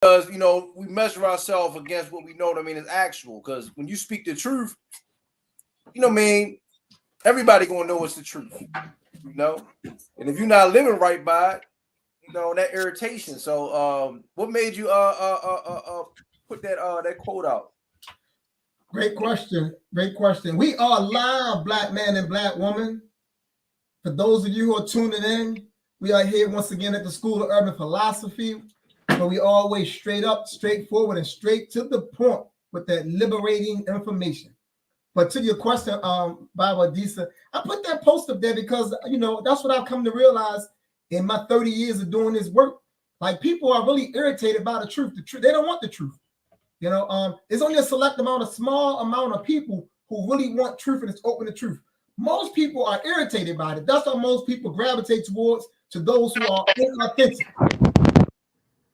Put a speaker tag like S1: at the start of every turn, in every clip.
S1: because we measure ourselves against what we know. What I mean, is actual. Because when you speak the truth, what I mean, everybody gonna know it's the truth. And if you're not living right by it, that irritation. So, what made you put that quote out?
S2: Great question. Great question. We are live, black man and black woman. For those of you who are tuning in, we are here once again at the School of Urban Philosophy, where we always straight up, straightforward, and straight to the point with that liberating information. But to your question, Baba Adisa, I put that post up there because that's what I've come to realize in my 30 years of doing this work. Like, people are really irritated by the truth. The truth, they don't want the truth. It's only a small amount of people who really want truth and it's open to truth. Most people are irritated by it. That's why most people gravitate towards to those who are inauthentic.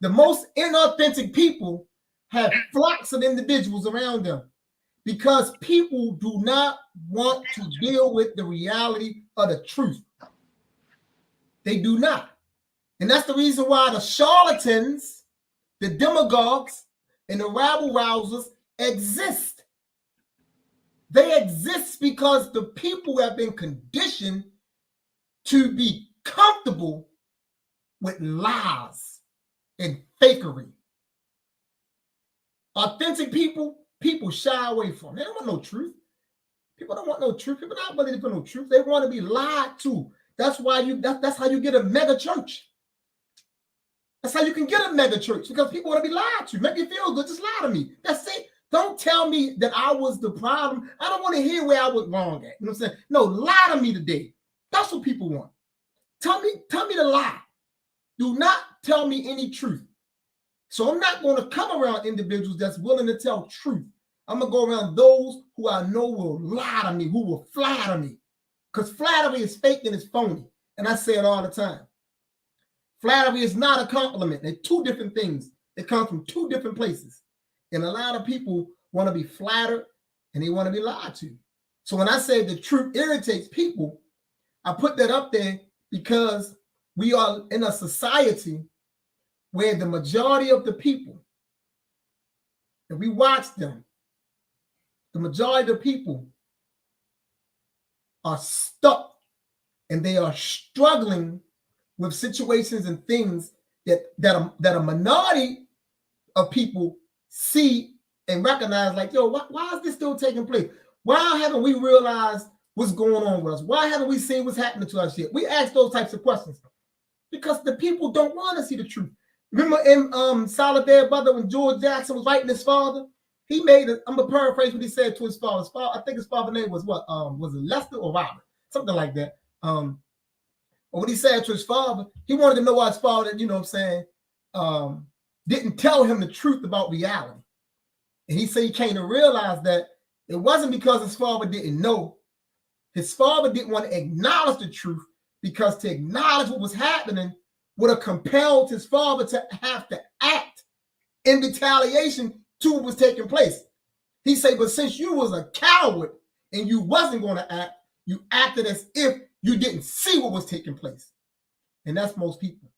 S2: The most inauthentic people have flocks of individuals around them because people do not want to deal with the reality of the truth. They do not. And that's the reason why the charlatans, the demagogues, and the rabble rousers exist. They exist because the people have been conditioned to be comfortable with lies and fakery. Authentic people shy away from. They don't want no truth. People don't want no truth. People not willing for no truth. They want to be lied to. That's why that's how you get a mega church. That's how you can get a mega church, because people want to be lied to. Make me feel good. Just lie to me. That's it. Don't tell me that I was the problem. I don't want to hear where I was wrong at. You know what I'm saying? No, lie to me today. That's what people want. Tell me the lie. Do not tell me any truth. So I'm not going to come around individuals that's willing to tell truth. I'm going to go around those who I know will lie to me, who will flatter me. Because flattery is fake and it's phony. And I say it all the time. Flattery is not a compliment. They're two different things. They come from two different places. And a lot of people want to be flattered and they want to be lied to. So when I say the truth irritates people, I put that up there because we are in a society where the majority of the people, and we watch them, the majority of the people are stuck and they are struggling with situations and things that a minority of people see and recognize, like, yo, why is this still taking place? Why haven't we realized what's going on with us? Why haven't we seen what's happening to us yet? We ask those types of questions because the people don't want to see the truth. Remember in Solidarity Brother, when George Jackson was writing his father, he made I'm gonna paraphrase what he said to his father. I think his father's name was what? Was it Lester or Robert? Something like that. What he said to his father, he wanted to know why his father, didn't tell him the truth about reality. And he said he came to realize that it wasn't because his father didn't know. His father didn't want to acknowledge the truth, because to acknowledge what was happening would have compelled his father to have to act in retaliation to what was taking place. He said, but since you was a coward and you wasn't going to act, you acted as if you didn't see what was taking place. And that's most people.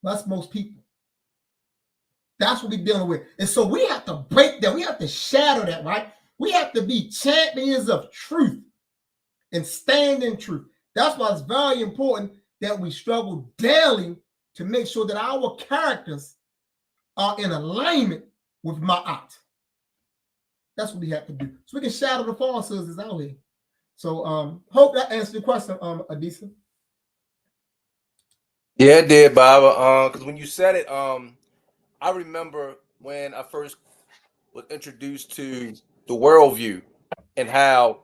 S2: That's most people. That's what we're dealing with. And so we have to break that. We have to shatter that, right? We have to be champions of truth and stand in truth. That's why it's very important that we struggle daily to make sure that our characters are in alignment with Ma'at. That's what we have to do. So we can shatter the falsehoods that's out here. So hope that answered your question, Adisa.
S1: Yeah, it did, Baba. Because when you said it, I remember when I first was introduced to the worldview and how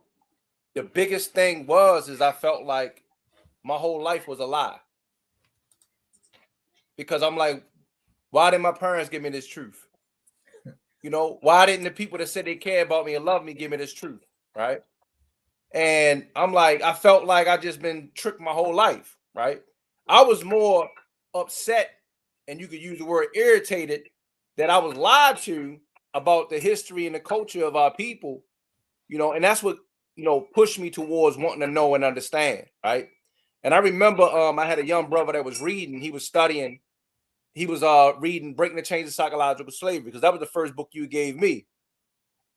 S1: the biggest thing is I felt like my whole life was a lie. Because I'm like, why didn't my parents give me this truth? Why didn't the people that said they care about me and love me give me this truth, right? And I'm like, I felt like I just been tricked my whole life, right? I was more upset, and you could use the word irritated, that I was lied to about the history and the culture of our people, and that's what, pushed me towards wanting to know and understand, right? And I remember I had a young brother that was reading, he was studying, he was reading Breaking the Chains of Psychological Slavery, because that was the first book you gave me.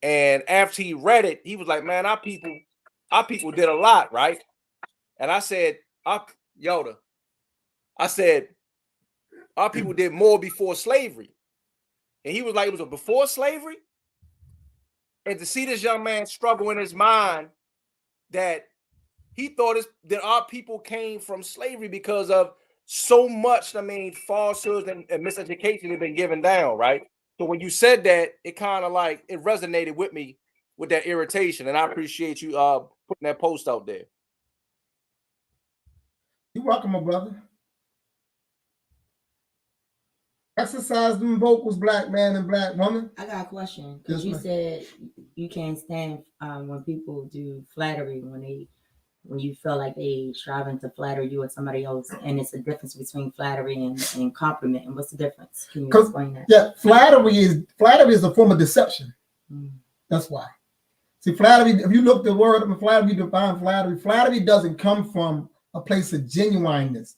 S1: And after he read it, he was like, man, our people did a lot, right? And I said, Yoda, I said, our people did more before slavery. And he was like, it was before slavery? And to see this young man struggle in his mind that he thought that our people came from slavery because of so much, falsehoods and miseducation had been given down, right? So when you said that, it kind of like, it resonated with me with that irritation. And I appreciate you putting that post out there.
S2: You're welcome, my brother. Exercise them vocals, black man and black woman.
S3: I got a question. Because you said you can't stand when people do flattery, when you feel like they striving to flatter you or somebody else, and it's a difference between flattery and compliment. And what's the difference? Can you explain that?
S2: Yeah, flattery is a form of deception. That's why. See, flattery, if you look the word of flattery, you define flattery. Flattery doesn't come from a place of genuineness.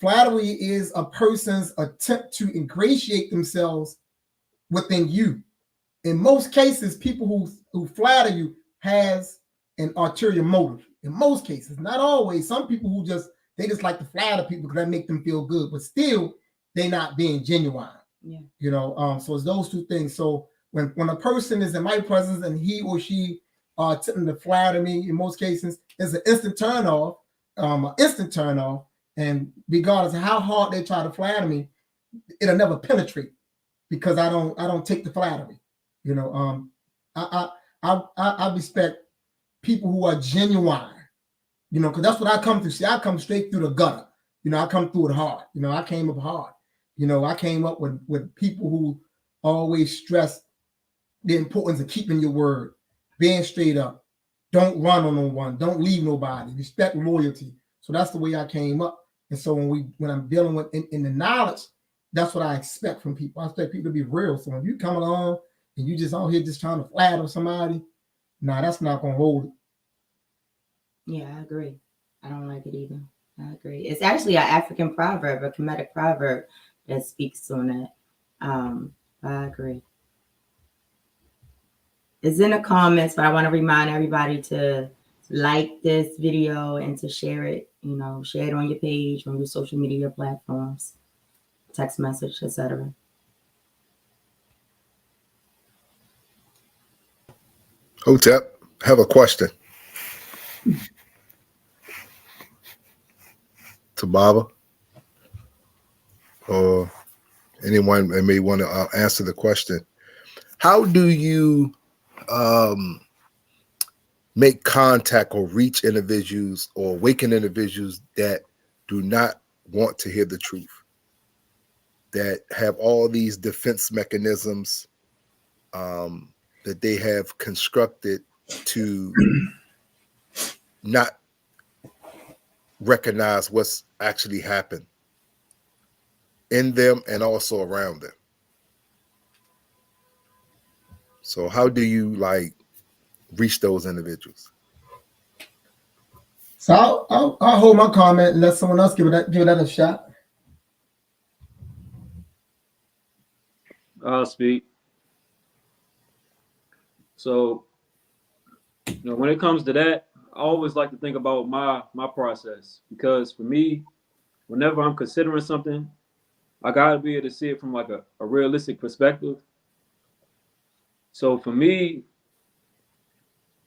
S2: Flattery is a person's attempt to ingratiate themselves within you. In most cases, people who flatter you has an ulterior motive. In most cases, not always. Some people who just like to flatter people because that make them feel good, but still they're not being genuine.
S3: Yeah.
S2: You know, so it's those two things. So when a person is in my presence and he or she are attempting to flatter me, in most cases, it's an instant turn off. And regardless of how hard they try to flatter me, it'll never penetrate because I don't take the flattery. You know, I respect people who are genuine. You know, because that's what I come through. See, I come straight through the gutter. You know, I come through it hard. You know, I came up hard. You know, I came up with people who always stress the importance of keeping your word, being straight up, don't run on no one, don't leave nobody, respect loyalty. So that's the way I came up. And so when I'm dealing with in the knowledge, that's what I expect from people. I expect people to be real. So when you come along and you just out here just trying to flatter somebody, nah, that's not gonna hold it.
S3: Yeah, I agree. I don't like it either. I agree. It's actually an African proverb, a Kemetic proverb that speaks on that. I agree. It's in the comments, but I want to remind everybody to like this video and to share it. You know, share it on your page, on your social media platforms, text message, etc.
S4: Hotep, have a question. To Baba or anyone that may want to answer the question. How do you make contact or reach individuals or awaken individuals that do not want to hear the truth, that have all these defense mechanisms that they have constructed to not recognize what's actually happened in them and also around them? So how do you reach those individuals?
S2: So I'll hold my comment and let someone else give that a shot.
S5: I'll speak. So, you know, when it comes to that, I always like to think about my process, because for me, whenever I'm considering something, I gotta be able to see it from like a realistic perspective. So for me,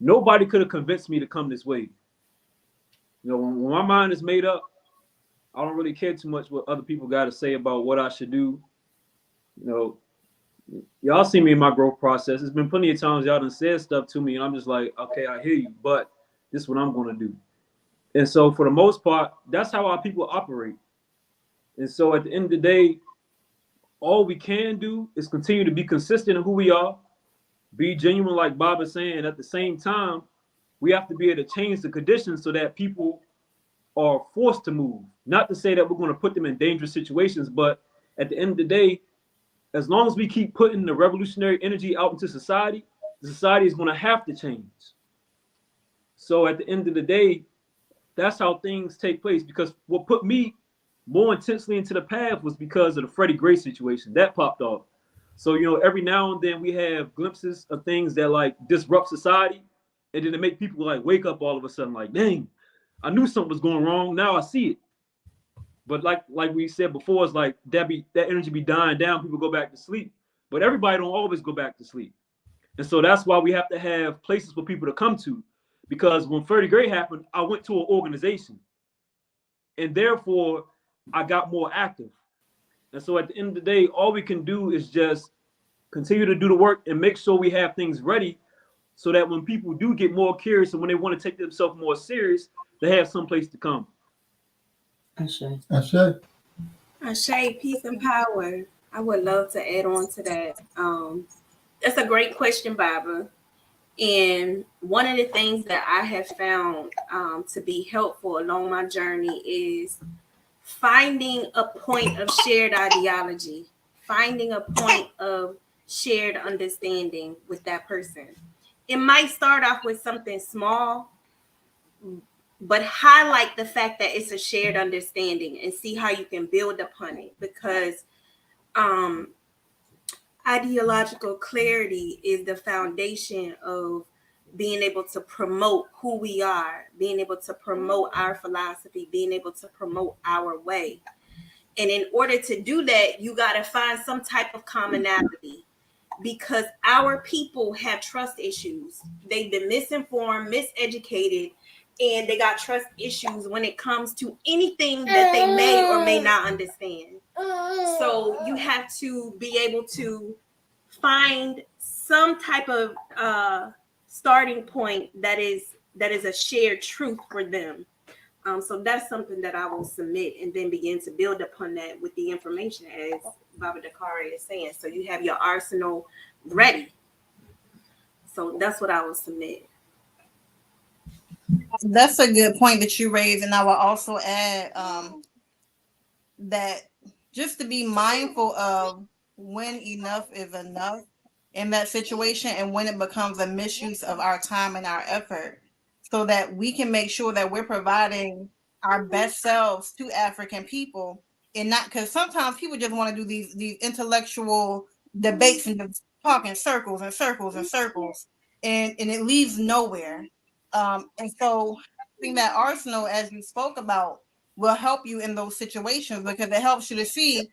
S5: nobody could have convinced me to come this way. You know, when my mind is made up, I don't really care too much what other people got to say about what I should do. You know, y'all see me in my growth process. There's been plenty of times y'all done said stuff to me, and I'm just like, okay, I hear you, but this is what I'm going to do. And so for the most part, that's how our people operate. And so at the end of the day, all we can do is continue to be consistent in who we are, be genuine, like Bob is saying. At the same time, we have to be able to change the conditions so that people are forced to move. Not to say that we're going to put them in dangerous situations, but at the end of the day, as long as we keep putting the revolutionary energy out into society, the society is going to have to change. So at the end of the day, that's how things take place. Because what put me more intensely into the path was because of the Freddie Gray situation that popped off. So, you know, every now and then we have glimpses of things that like disrupt society, and then it make people like wake up all of a sudden, like, dang, I knew something was going wrong. Now I see it. But like we said before, it's like that energy be dying down. People go back to sleep, but everybody don't always go back to sleep. And so that's why we have to have places for people to come to. Because when Freddie Gray happened, I went to an organization, and therefore I got more active. And so at the end of the day, all we can do is just continue to do the work and make sure we have things ready so that when people do get more curious and when they want to take themselves more serious, they have some place to come.
S3: Ashe.
S6: Ashe, peace and power. I would love to add on to that. That's a great question, Baba. And one of the things that I have found to be helpful along my journey is finding a point of shared ideology, finding a point of shared understanding with that person. It might start off with something small, but highlight the fact that it's a shared understanding and see how you can build upon it, because ideological clarity is the foundation of being able to promote who we are, being able to promote our philosophy, being able to promote our way. And in order to do that, you got to find some type of commonality, because our people have trust issues. They've been misinformed, miseducated, and they got trust issues when it comes to anything that they may or may not understand. So you have to be able to find some type of starting point that is a shared truth for them. So that's something that I will submit and then begin to build upon that with the information, as Baba Dakari is saying. So you have your arsenal ready. So that's what I will submit.
S7: That's a good point that you raised, and I will also add that just to be mindful of when enough is enough in that situation and when it becomes a misuse of our time and our effort, so that we can make sure that we're providing our best selves to African people, and not, because sometimes people just want to do these intellectual debates and just talk in circles and circles and circles, and it leads nowhere. And so having that arsenal, as you spoke about, will help you in those situations, because it helps you to see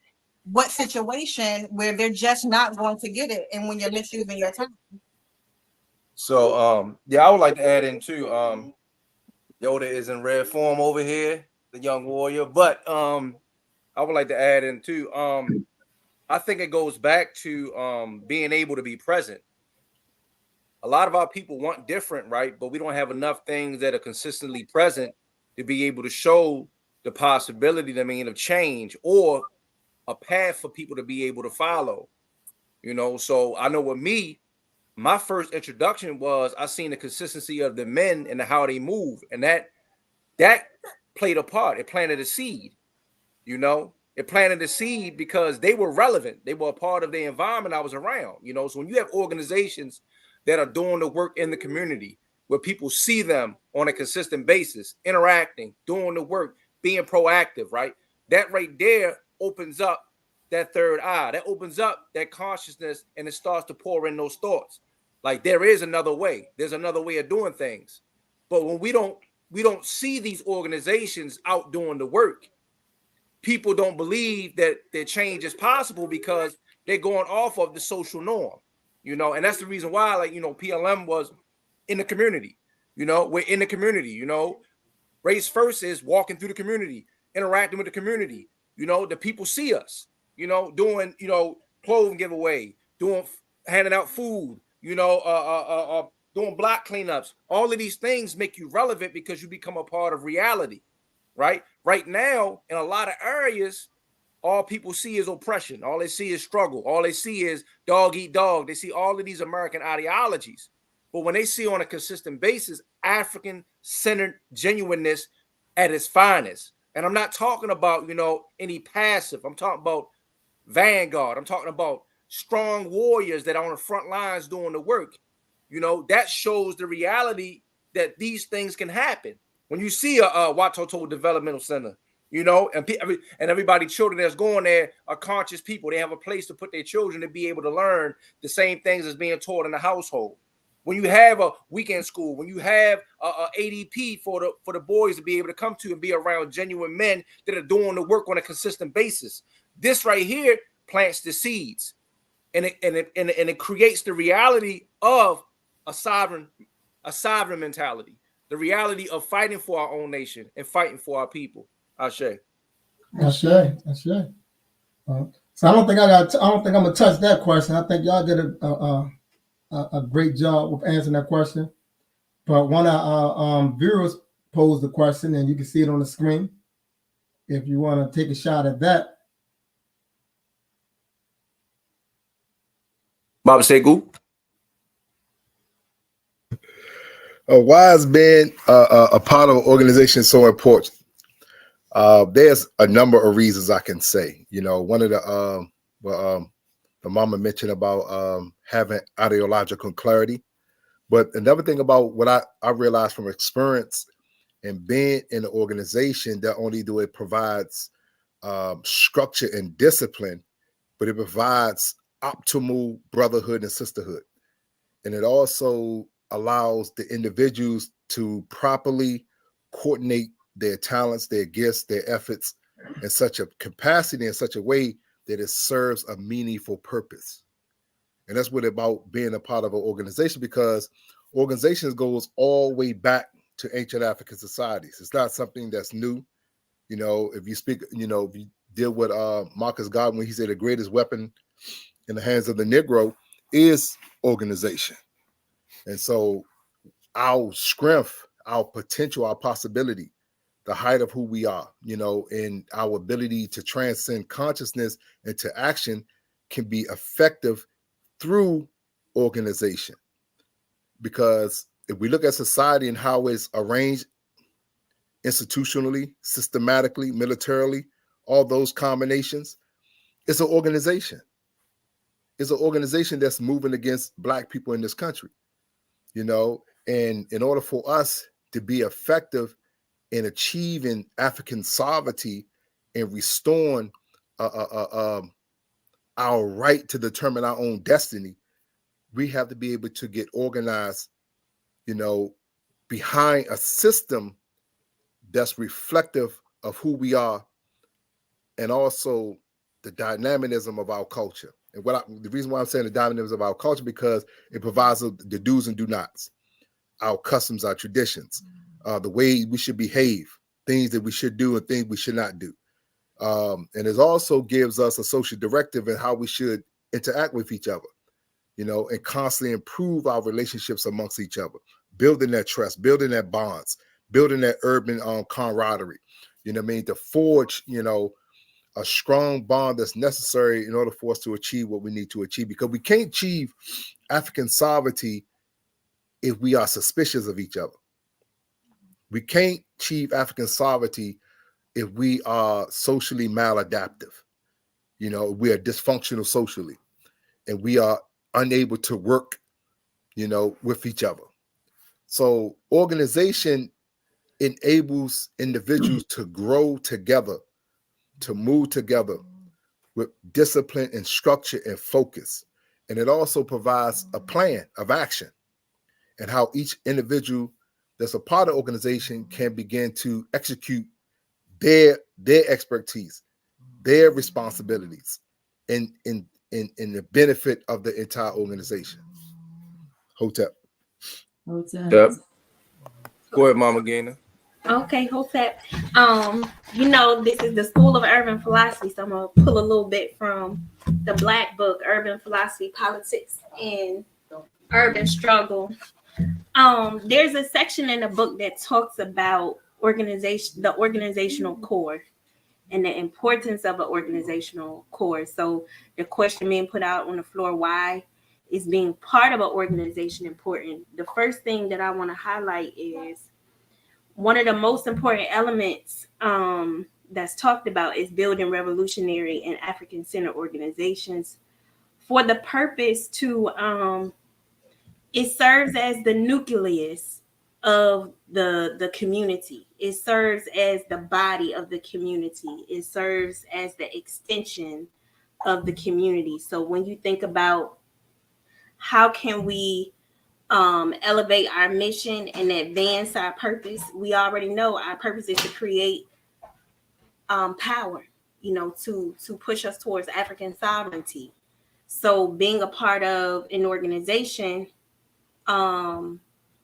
S7: what situation where they're just not going to get it and when you're misusing your time.
S1: So yeah, I would like to add in too. Yoda is in red form over here, the young warrior. But I would like to add in too. I think it goes back to being able to be present. A lot of our people want different, right? But we don't have enough things that are consistently present to be able to show the possibility, the mean of change, or a path for people to be able to follow. You know, so I know with me, my first introduction was I seen the consistency of the men and how they move, and that played a part. It planted a seed. You know, it planted a seed because they were relevant. They were a part of the environment I was around. You know, so when you have organizations that are doing the work in the community, where people see them on a consistent basis, interacting, doing the work, being proactive, right? That right there opens up that third eye. That opens up that consciousness, and it starts to pour in those thoughts. Like there is another way. There's another way of doing things. But when we don't see these organizations out doing the work, people don't believe that their change is possible because they're going off of the social norm. You know, and that's the reason why, like, you know, PLM was in the community. You know, we're in the community. You know, race first is walking through the community, interacting with the community. You know, the people see us, you know, doing, you know, clothing giveaway, handing out food, you know, doing block cleanups. All of these things make you relevant because you become a part of reality, right? Right now, in a lot of areas, all people see is oppression. All they see is struggle. All they see is dog eat dog. They see all of these American ideologies. But when they see on a consistent basis African-centered genuineness at its finest, and I'm not talking about, you know, any passive. I'm talking about vanguard. I'm talking about strong warriors that are on the front lines doing the work. You know, that shows the reality that these things can happen. When you see a Watoto Developmental Center, you know, and everybody children that's going there are conscious people. They have a place to put their children to be able to learn the same things as being taught in the household. When you have a weekend school, when you have a ADP for the boys to be able to come to and be around genuine men that are doing the work on a consistent basis, this right here plants the seeds, and it creates the reality of a sovereign mentality, the reality of fighting for our own nation and fighting for our people. Ashe.
S2: So I don't think I'm gonna touch that question. I think y'all did a great job with answering that question. But one of our viewers posed the question, and you can see it on the screen. If you want to take a shot at that,
S1: Baba Segu.
S4: Why has being a part of an organization so important? There's a number of reasons I can say. You know, one of the mama mentioned about having ideological clarity, but another thing about what I realized from experience and being in an organization, that only do it provides structure and discipline, but it provides optimal brotherhood and sisterhood, and it also allows the individuals to properly coordinate their talents, their gifts, their efforts in such a capacity, in such a way that it serves a meaningful purpose. And that's what about being a part of an organization, because organizations goes all the way back to ancient African societies. It's not something that's new. You know, if you speak, you know, if you deal with Marcus Garvey, when he said the greatest weapon in the hands of the Negro is organization. And so our strength, our potential, our possibility, the height of who we are, you know, and our ability to transcend consciousness into action can be effective through organization. Because if we look at society and how it's arranged institutionally, systematically, militarily, all those combinations, it's an organization. It's an organization that's moving against Black people in this country, you know, and in order for us to be effective in achieving African sovereignty and restoring our right to determine our own destiny, we have to be able to get organized, you know, behind a system that's reflective of who we are, and also the dynamism of our culture. And the reason why I'm saying the dynamism of our culture, because it provides the do's and do nots, our customs, our traditions, the way we should behave, things that we should do and things we should not do. And it also gives us a social directive in how we should interact with each other, you know, and constantly improve our relationships amongst each other, building that trust, building that bonds, building that urban camaraderie, you know what I mean, to forge, you know, a strong bond that's necessary in order for us to achieve what we need to achieve, because we can't achieve African sovereignty if we are suspicious of each other. We can't achieve African sovereignty if we are socially maladaptive. You know, we are dysfunctional socially, and we are unable to work, you know, with each other. So organization enables individuals to grow together, to move together with discipline and structure and focus. And it also provides a plan of action and how each individual that's a part of the organization can begin to execute their expertise, their responsibilities in the benefit of the entire organization. Hotep.
S1: Yep. Go ahead, Mama Gina.
S6: Okay, Hotep. You know, this is the School of Urban Philosophy, so I'm gonna pull a little bit from the Black book, Urban Philosophy, Politics, and Urban Struggle. There's a section in the book that talks about the organizational core, and the importance of an organizational core. So the question being put out on the floor, why is being part of an organization important? The first thing that I want to highlight is one of the most important elements that's talked about is building revolutionary and African-centered organizations for the purpose to, it serves as the nucleus of the community. It serves as the body of the community. It serves as the extension of the community. So when you think about how can we elevate our mission and advance our purpose, we already know our purpose is to create power, to push us towards African sovereignty. So being a part of an organization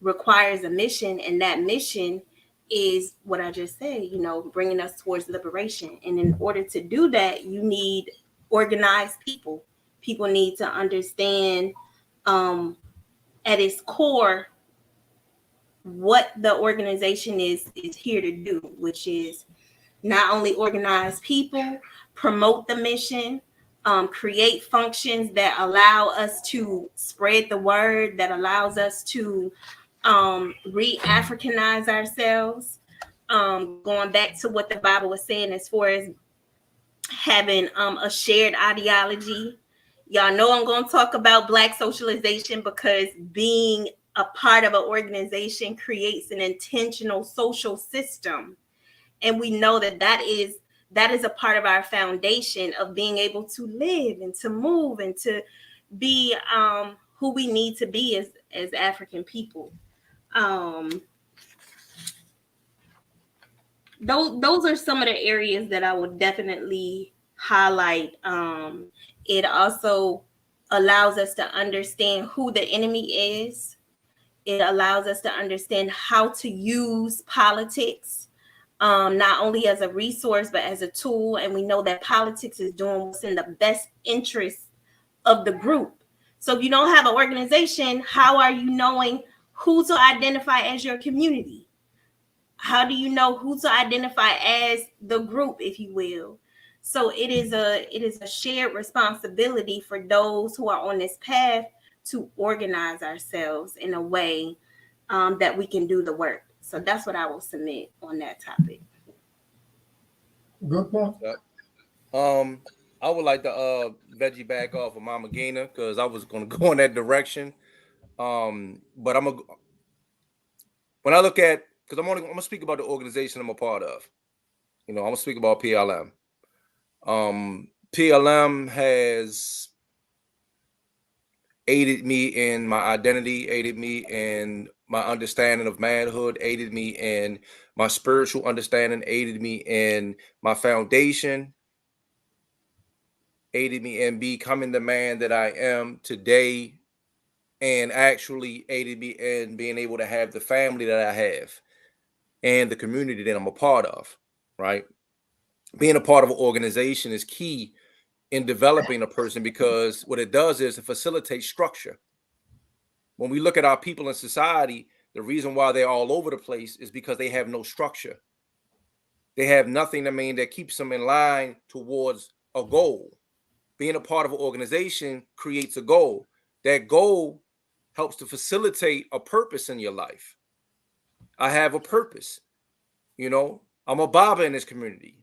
S6: requires a mission, and that mission is what I just said, bringing us towards liberation. And in order to do that, you need organized people. People need to understand at its core what the organization is here to do, which is not only organize people, promote the mission, create functions that allow us to spread the word, that allows us to re-Africanize ourselves. Going back to what the Bible was saying as far as having a shared ideology. Y'all know I'm going to talk about Black socialization, because being a part of an organization creates an intentional social system. And we know that is a part of our foundation of being able to live and to move and to be who we need to be as African people. Those are some of the areas that I would definitely highlight. It also allows us to understand who the enemy is. It allows us to understand how to use politics, not only as a resource, but as a tool. And we know that politics is doing what's in the best interest of the group. So if you don't have an organization, how are you knowing who to identify as your community? How do you know who to identify as the group, if you will? So it is a shared responsibility for those who are on this path to organize ourselves in a way that we can do the work. So that's what I will submit on that topic.
S2: Good point.
S1: I would like to veggie back off of Mama Gina, because I was going to go in that direction. But when I look at, because I'm gonna speak about the organization I'm a part of. I'm gonna speak about PLM. PLM has aided me in my identity, aided me in my understanding of manhood, aided me in my spiritual understanding, aided me in my foundation, aided me in becoming the man that I am today, and actually aided me in being able to have the family that I have and the community that I'm a part of, right? Being a part of an organization is key in developing a person, because what it does is it facilitates structure. When we look at our people in society, the reason why they're all over the place is because they have no structure. They have nothing, that keeps them in line towards a goal. Being a part of an organization creates a goal. That goal helps to facilitate a purpose in your life. I have a purpose. I'm a Baba in this community.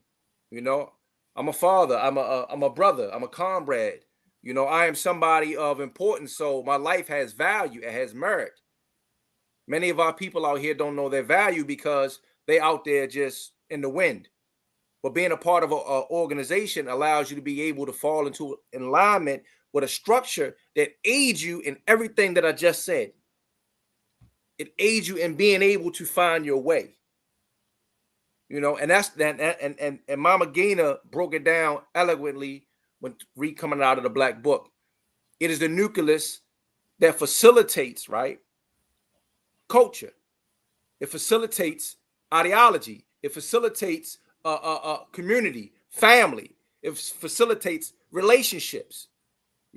S1: I'm a father. I'm a brother. I'm a comrade. I am somebody of importance. So my life has value. It has merit. Many of our people out here don't know their value because they out there just in the wind. But being a part of an organization allows you to be able to fall into alignment with a structure that aids you in everything that I just said. It aids you in being able to find your way. And that's that. And Mama Gina broke it down eloquently when coming out of the Black Book. It is the nucleus that facilitates, right, culture. It facilitates ideology. It facilitates community, family. It facilitates relationships.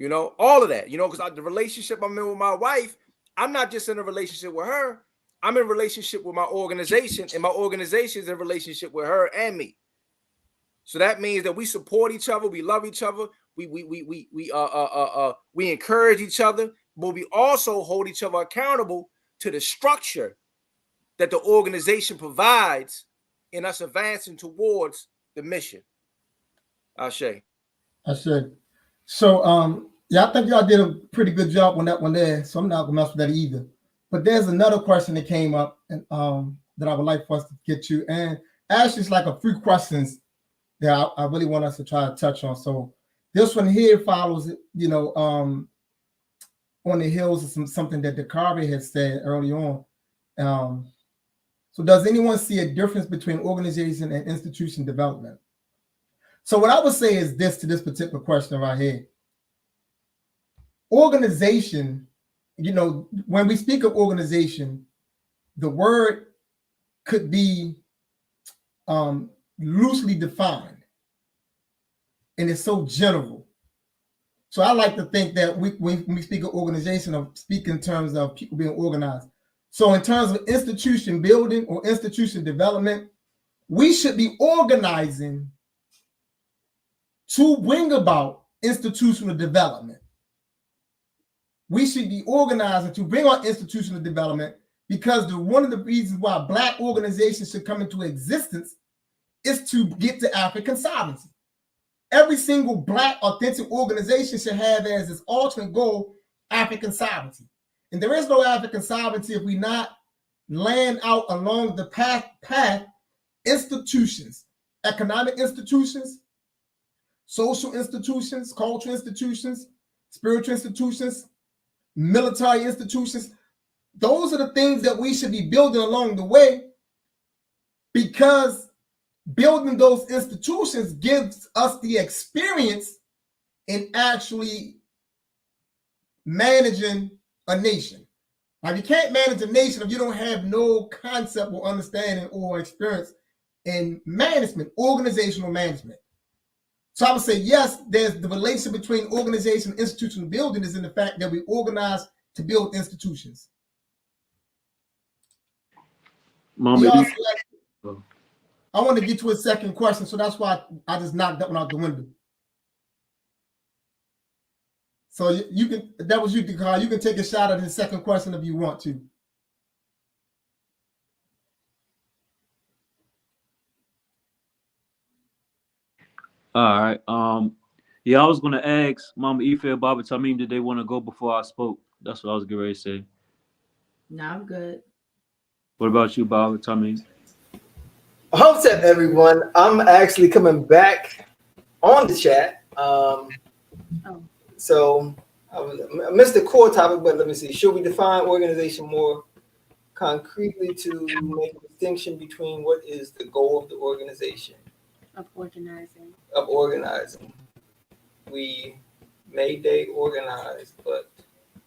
S1: All of that. Because the relationship I'm in with my wife, I'm not just in a relationship with her. I'm in relationship with my organization, and my organization is in relationship with her and me. So that means that we support each other, we love each other, we encourage each other, but we also hold each other accountable to the structure that the organization provides in us advancing towards the mission. Ashe.
S2: So yeah, I think y'all did a pretty good job on that one there. So I'm not gonna mess with that either. But there's another question that came up and that I would like for us to get to. And actually, it's like a few questions that I really want us to try to touch on. So this one here follows, you know, on the heels of something that Dakari had said early on. So does anyone see a difference between organization and institution development? So what I would say is this to this particular question right here. Organization, you know, when we speak of organization, the word could be loosely defined, and it's so general. So I like to think that when we speak of organization, of speak in terms of people being organized. So in terms of institution building or institution development, we should be organizing to bring about institutional development. We should be organizing to bring on institutional development because one of the reasons why Black organizations should come into existence is to get to African sovereignty. Every single Black authentic organization should have as its ultimate goal African sovereignty. And there is no African sovereignty if we not land out along the path institutions, economic institutions, social institutions, cultural institutions, spiritual institutions, military institutions. Those are the things that we should be building along the way, because building those institutions gives us the experience in actually managing a nation. Now, you can't manage a nation if you don't have no concept or understanding or experience in management, organizational management. So I would say, yes, there's the relation between organization and institutional building is in the fact that we organize to build institutions.
S5: Mama,
S2: I want to get to a second question, so that's why I just knocked that one out the window. So you can, that was you, Dakar. You can take a shot at the second question if you want to.
S5: all right. Yeah, I was gonna ask Mama Ife, Baba Tamim, did they want to go before I spoke? That's what I was getting ready to say.
S3: No, I'm good.
S5: What about you, Baba Tamim?
S8: Hotep, everyone. I'm actually coming back on the chat. So I missed the core topic, but let me see. Should we define organization more concretely to make a distinction between what is the goal of the organization?
S6: Of organizing.
S8: Of organizing. We Mayday organize, but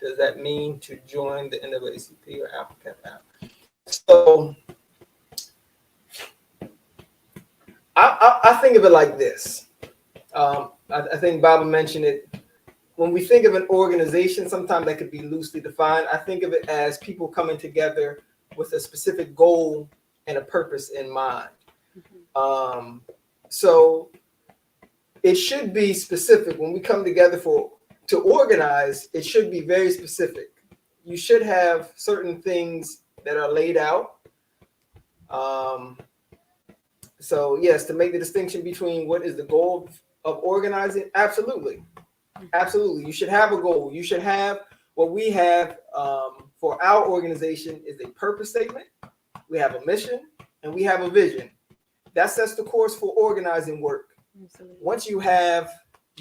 S8: does that mean to join the NAACP or African app? So I think of it like this. I think Baba mentioned it. When we think of an organization, sometimes that could be loosely defined. I think of it as people coming together with a specific goal and a purpose in mind. Mm-hmm. So it should be specific. When we come together to organize, it should be very specific. You should have certain things that are laid out. So yes, to make the distinction between what is the goal of organizing, absolutely. Absolutely. You should have a goal. You should have what we have for our organization is a purpose statement. We have a mission and we have a vision. That sets the course for organizing work. Absolutely. Once you have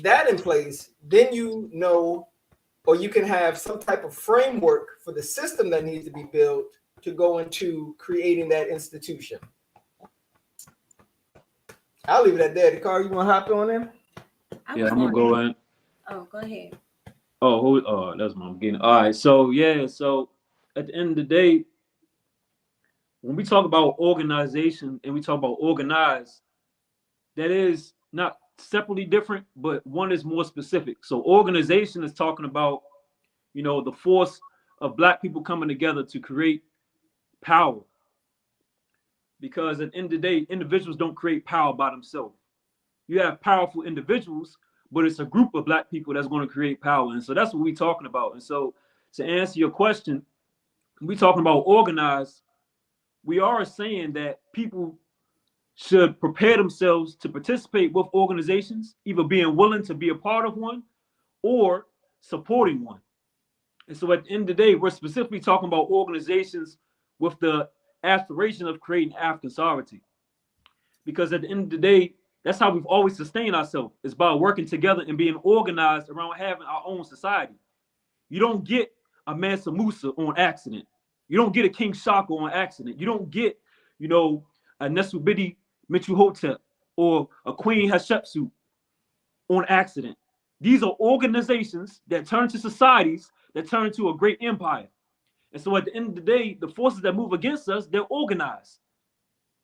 S8: that in place, then you know, or you can have some type of framework for the system that needs to be built to go into creating that institution. I'll leave it at that. Dakar, you want to hop on in?
S5: Yeah, I'm gonna go in.
S6: Oh, go ahead.
S5: Oh, that's my beginning. All right, so yeah, so at the end of the day, when we talk about organization and we talk about organize, that is not separately different, but one is more specific. So organization is talking about, you know, the force of Black people coming together to create power. Because at the end of the day, individuals don't create power by themselves. You have powerful individuals, but it's a group of Black people that's going to create power. And so that's what we're talking about. And so to answer your question, we're talking about organize. We are saying that people should prepare themselves to participate with organizations, either being willing to be a part of one or supporting one. And so at the end of the day, we're specifically talking about organizations with the aspiration of creating African sovereignty. Because at the end of the day, that's how we've always sustained ourselves, is by working together and being organized around having our own society. You don't get a Mansa Musa on accident. You don't get a King Shaka on accident. You don't get, you know, a Nesubiti Mentuhotep or a Queen Hatshepsut on accident. These are organizations that turn to societies that turn into a great empire. And so at the end of the day, the forces that move against us, they're organized.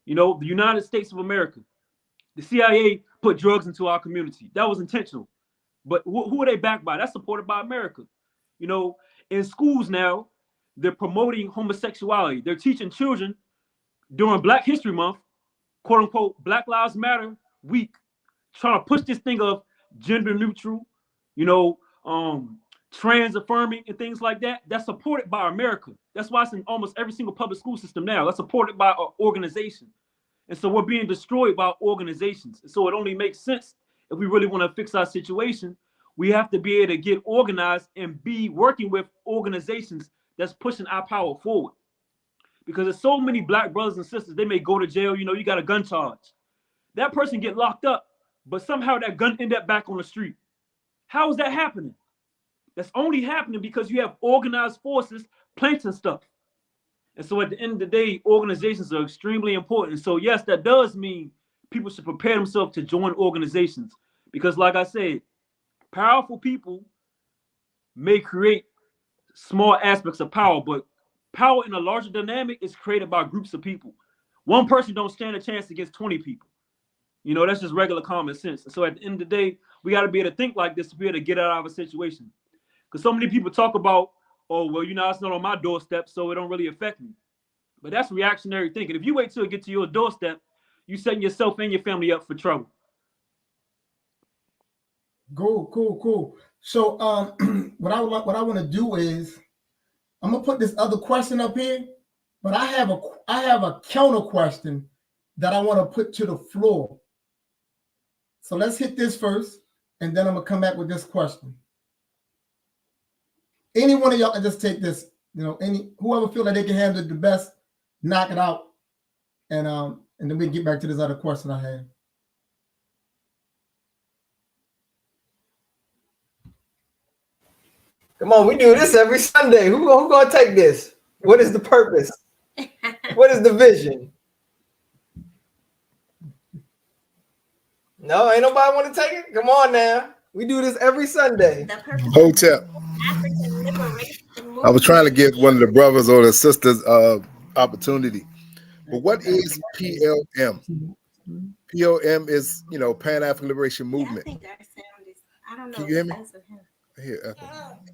S5: You know, the United States of America, the CIA put drugs into our community. That was intentional. But who are they backed by? That's supported by America. You know, in schools now, they're promoting homosexuality. They're teaching children during Black History Month, quote unquote, Black Lives Matter week, trying to push this thing of gender neutral, you know, trans affirming and things like that. That's supported by America. That's why it's in almost every single public school system now. That's supported by an organization. And so we're being destroyed by organizations. And so it only makes sense if we really want to fix our situation, we have to be able to get organized and be working with organizations that's pushing our power forward. Because there's so many Black brothers and sisters, they may go to jail, you know, you got a gun charge. That person get locked up, but somehow that gun end up back on the street. How is that happening? That's only happening because you have organized forces planting stuff. And so at the end of the day, organizations are extremely important. So yes, that does mean people should prepare themselves to join organizations. Because like I said, powerful people may create small aspects of power, but power in a larger dynamic is created by groups of people. One person don't stand a chance against 20 people. You know, that's just regular common sense. And so at the end of the day, we got to be able to think like this to be able to get out of a situation. Because so many people talk about, oh, well, you know, it's not on my doorstep, so it don't really affect me. But that's reactionary thinking. If you wait till it get to your doorstep, you setting yourself and your family up for trouble.
S2: Cool. So what I want to do is I'm gonna put this other question up here, but I have a counter question that I want to put to the floor. So let's hit this first, and then I'm gonna come back with this question. Any one of y'all can just take this, you know, whoever feel that they can handle it the best, knock it out, and then we get back to this other question I had.
S8: Come on, we do this every Sunday. Who gonna take this? What is the purpose? What is the vision? No, ain't nobody want to take it. Come on now. We do this every Sunday.
S6: The purpose
S4: Hotep.
S6: of African liberation movement.
S4: I was trying to give one of the brothers or the sisters opportunity. But what is PLM? PLM is, you know, Pan-African Liberation Movement.
S6: Yeah, I think our sound is, I don't know.
S4: Can you hear me?
S6: That's of him.
S4: Here,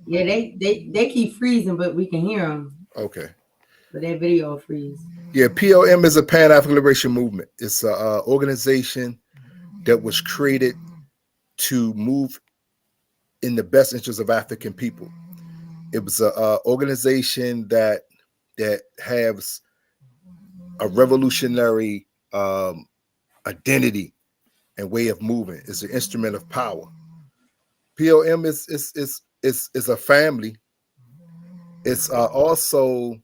S3: Yeah, they keep freezing, but we can hear them.
S4: okay.
S3: But that video freeze.
S4: Yeah, PLM is a Pan-African Liberation Movement. It's an organization that was created to move in the best interest of African people. It was an organization that has a revolutionary identity and way of moving. It's an instrument of power. PLM is a family. It's also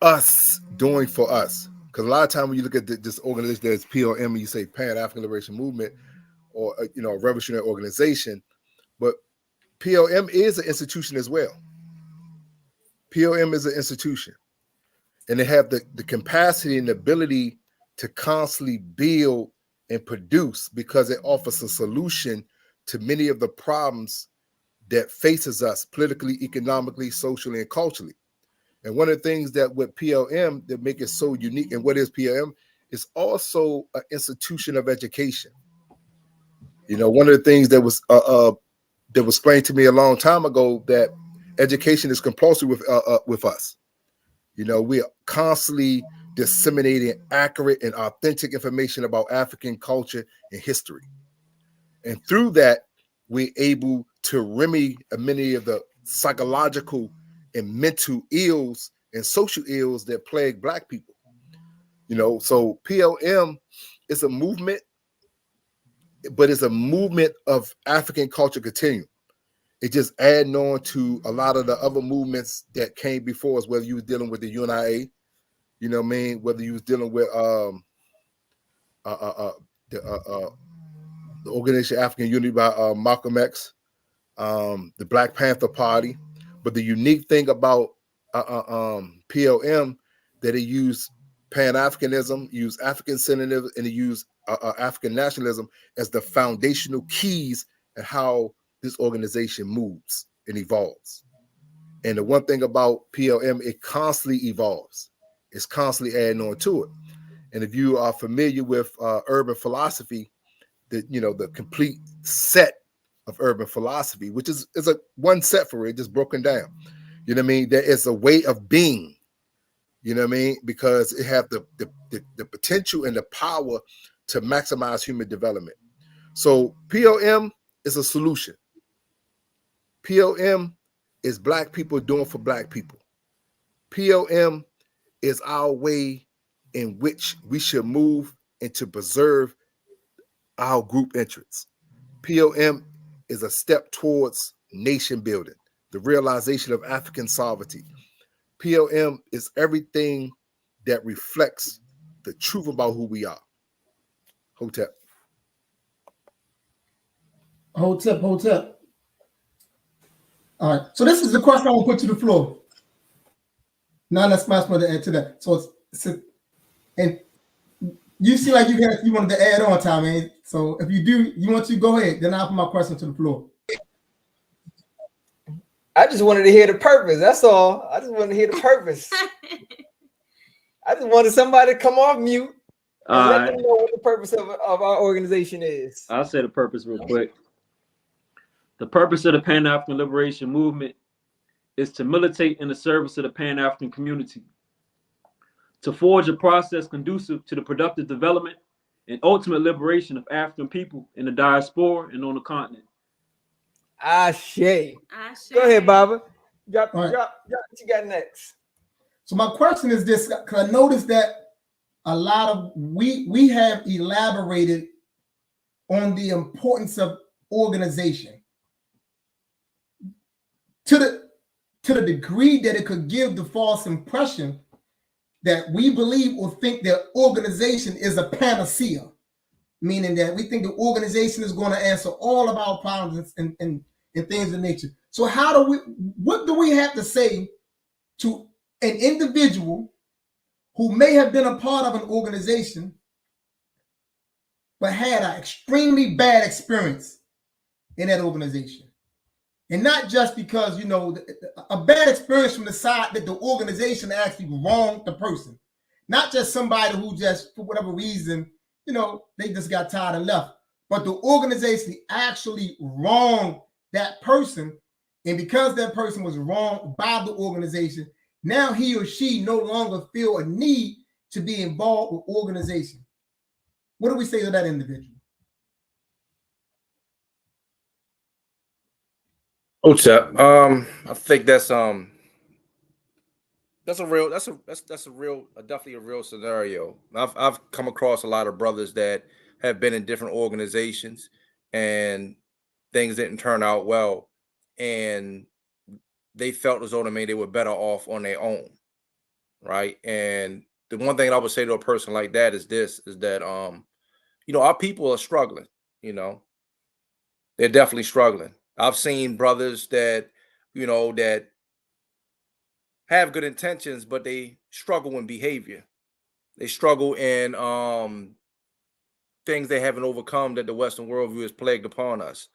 S4: us doing for us. Because a lot of times when you look at this organization that's PLM and you say Pan-African Liberation Movement or, you know, a revolutionary organization, but PLM is an institution as well. PLM is an institution. And they have the capacity and the ability to constantly build and produce because it offers a solution to many of the problems that faces us politically, economically, socially, and culturally. And one of the things that with PLM that make it so unique, and what is PLM, is also an institution of education. You know, one of the things that was explained to me a long time ago that education is compulsory with us. You know, we are constantly disseminating accurate and authentic information about African culture and history. And through that, we're able to remedy many of the psychological and mental ills and social ills that plague Black people. You know, so PLM is a movement, but it's a movement of African culture continuum. It just adding on to a lot of the other movements that came before us, whether you was dealing with the UNIA, you know what I mean, whether you was dealing with the Organization African Unity by Malcolm X, the Black Panther Party. But the unique thing about PLM, that it used Pan-Africanism, used African-centeredness, and it used African nationalism as the foundational keys and how this organization moves and evolves. And the one thing about PLM, it constantly evolves. It's constantly adding on to it. And if you are familiar with urban philosophy, the complete set of urban philosophy, which is a one set for it, just broken down. You know what I mean? There is a way of being, you know what I mean? Because it have the potential and the power to maximize human development. So PLM is a solution. PLM is Black people doing for Black people. PLM is our way in which we should move and to preserve our group interests. PLM is a step towards nation building, the realization of African sovereignty. PLM is everything that reflects the truth about who we are. Hotep.
S2: Hotep. All right. So this is the question I want to put to the floor. Now let's smash more to add to that. And you seem like you wanted to add on, Tommy. So if you do, you want to go ahead. Then I'll put my question to the floor.
S8: I just wanted to hear the purpose. That's all. I just wanted to hear the purpose. I just wanted somebody to come off mute and let them know what the purpose of our organization is.
S5: I'll say the purpose real quick. The purpose of the Pan-African Liberation Movement is to militate in the service of the Pan-African community, to forge a process conducive to the productive development and ultimate liberation of African people in the diaspora and on the continent.
S8: Ashe. Go ahead, Baba. Drop what you got next.
S2: So my question is this, because I noticed that a lot of we have elaborated on the importance of organization to the degree that it could give the false impression that we believe or think that organization is a panacea, meaning that we think the organization is going to answer all of our problems and things of nature. So what do we have to say to an individual who may have been a part of an organization but had an extremely bad experience in that organization? And not just because, a bad experience from the side that the organization actually wronged the person. Not just somebody who just, for whatever reason, they just got tired and left. But the organization actually wronged that person. And because that person was wronged by the organization, now he or she no longer feel a need to be involved with organization. What do we say to that individual?
S1: I think that's definitely a real scenario. I've come across a lot of brothers that have been in different organizations and things didn't turn out well, and they felt as though they were better off on their own, right? And the one thing I would say to a person like that is that our people are struggling. They're definitely struggling. I've seen brothers that that have good intentions, but they struggle in behavior. They struggle in things they haven't overcome that the Western worldview has plagued upon us.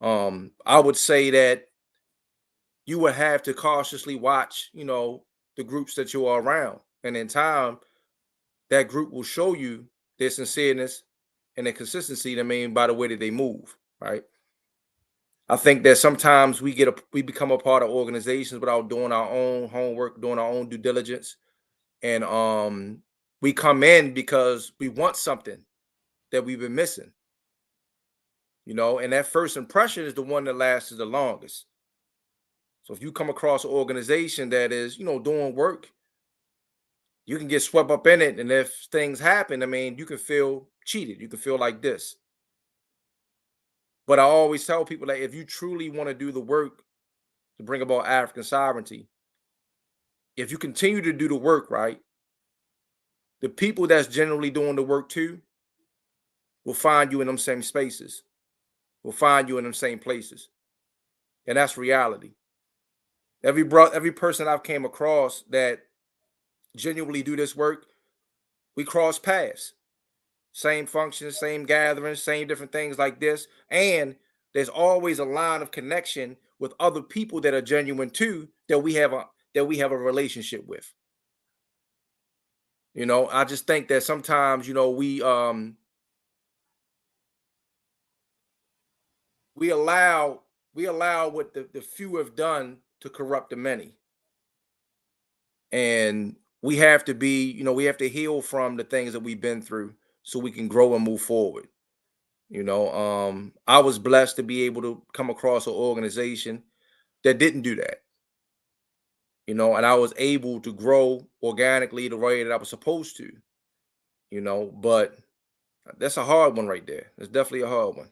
S1: I would say that you would have to cautiously watch, the groups that you are around. And in time, that group will show you their sincereness and their consistency, by the way that they move, right? I think that sometimes we become a part of organizations without doing our own homework, doing our own due diligence. And we come in because we want something that we've been missing. And that first impression is the one that lasts the longest. So if you come across an organization that is, doing work, you can get swept up in it. And if things happen, you can feel cheated. You can feel like this. But I always tell people that if you truly want to do the work to bring about African sovereignty, if you continue to do the work, right, the people that's generally doing the work too will find you in them same spaces, will find you in them same places. And that's reality. Every person I've came across that genuinely do this work, we cross paths. Same functions, same gatherings, same different things like this. And there's always a line of connection with other people that are genuine too, that we have a relationship with. You know, I just think that sometimes, you know, we allow what the few have done to corrupt the many. And we have to be, you know, we have to heal from the things that we've been through so we can grow and move forward. You know, I was blessed to be able to come across an organization that didn't do that. You know, and I was able to grow organically the way that I was supposed to, you know, but that's a hard one right there. It's definitely a hard one.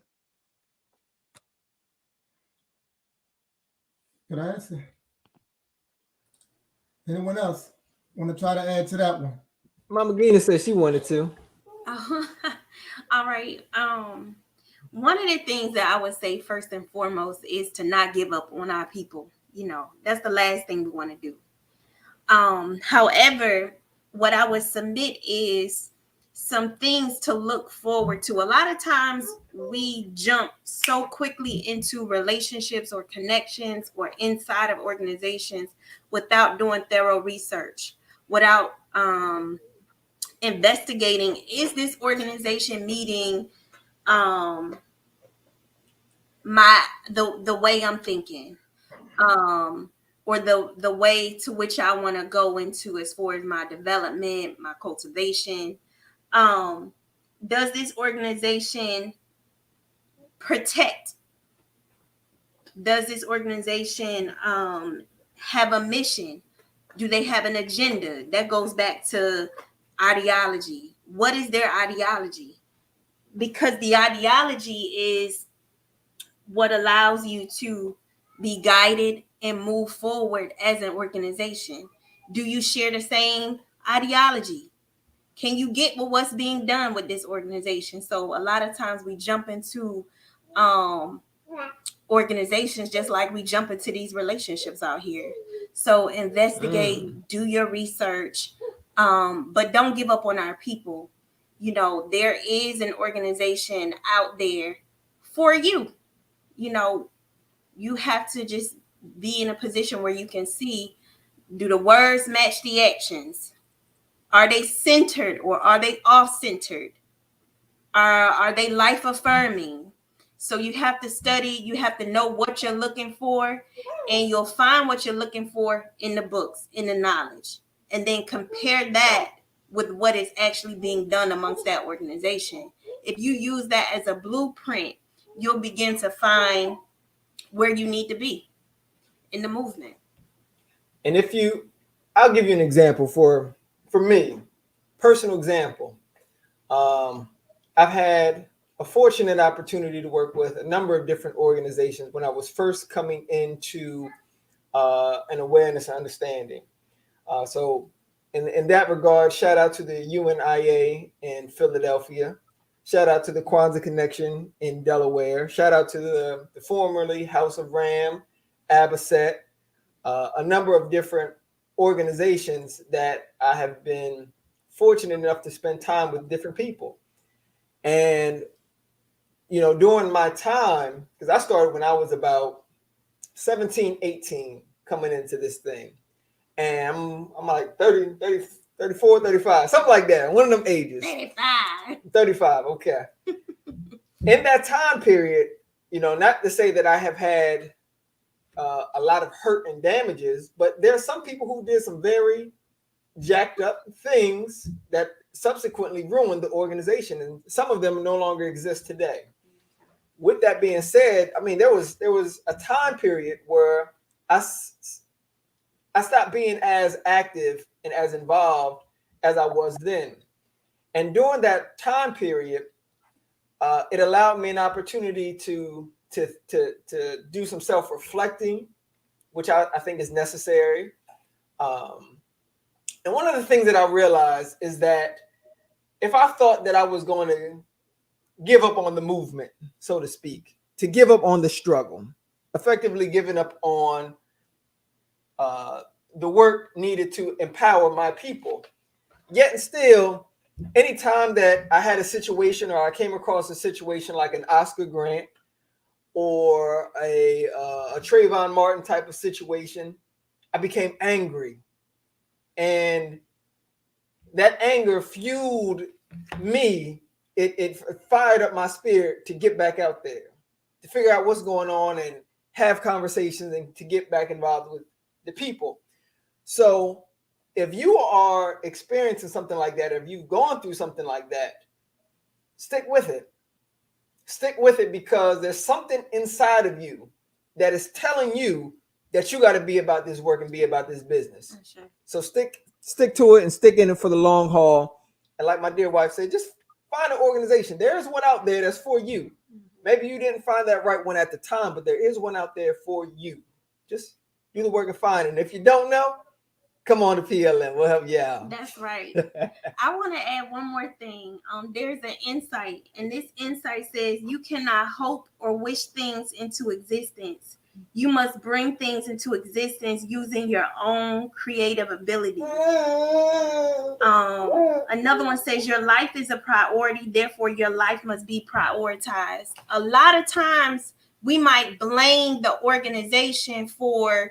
S2: Good answer. Anyone else want to try to add to that one?
S8: Mama Gina said she wanted to.
S6: All right. One of the things that I would say first and foremost is to not give up on our people. You know, that's the last thing we want to do. However, what I would submit is some things to look forward to. A lot of times we jump so quickly into relationships or connections or inside of organizations without doing thorough research, without investigating, is this organization meeting the way I'm thinking, or the way to which I want to go into as far as my development, my cultivation. Does this organization protect? Does this organization have a mission? Do they have an agenda? That goes back to ideology. What is their ideology? Because the ideology is what allows you to be guided and move forward as an organization. Do you share the same ideology? Can you get with what's being done with this organization? So a lot of times we jump into organizations just like we jump into these relationships out here. So investigate, do your research, but don't give up on our people. You know, there is an organization out there for you. You know, you have to just be in a position where you can see, do the words match the actions? Are they centered or are they off-centered? Are they life affirming? So you have to study, you have to know what you're looking for, and you'll find what you're looking for in the books, in the knowledge, and then compare that with what is actually being done amongst that organization. If you use that as a blueprint, you'll begin to find where you need to be in the movement.
S8: And I'll give you an example for me, personal example. I've had a fortunate opportunity to work with a number of different organizations when I was first coming into an awareness and understanding. So in that regard, shout out to the UNIA in Philadelphia. Shout out to the Kwanzaa Connection in Delaware. Shout out to the formerly House of Ram, Abaset, a number of different organizations that I have been fortunate enough to spend time with different people. And, you know, during my time, because I started when I was about 17, 18 coming into this thing. And I'm like 30, 34, 35, something like that. One of them ages. 35, okay. In that time period, you know, not to say that I have had a lot of hurt and damages, but there are some people who did some very jacked up things that subsequently ruined the organization, and some of them no longer exist today. With that being said, I mean, there was a time period where I stopped being as active and as involved as I was then. And during that time period, It allowed me an opportunity to do some self-reflecting, which I think is necessary. And one of the things that I realized is that if I thought that I was going to give up on the movement, so to speak, to give up on the struggle, effectively giving up on the work needed to empower my people, yet and still, anytime that I had a situation or I came across a situation like an Oscar Grant or a Trayvon Martin type of situation, I became angry. And that anger fueled me. It fired up my spirit to get back out there, to figure out what's going on and have conversations and to get back involved with the people. So if you are experiencing something like that, if you've gone through something like that, stick with it. Stick with it, because there's something inside of you that is telling you that you got to be about this work and be about this business. Sure. So stick to it and stick in it for the long haul. And like my dear wife said, just find an organization. There's one out there that's for you. Maybe you didn't find that right one at the time, but there is one out there for you. Just do the work and find it. And if you don't know, come on to PLM. We'll help you out.
S6: That's right. I want to add one more thing. There's an insight, and this insight says you cannot hope or wish things into existence. You must bring things into existence using your own creative ability. Another one says your life is a priority, therefore your life must be prioritized. A lot of times we might blame the organization for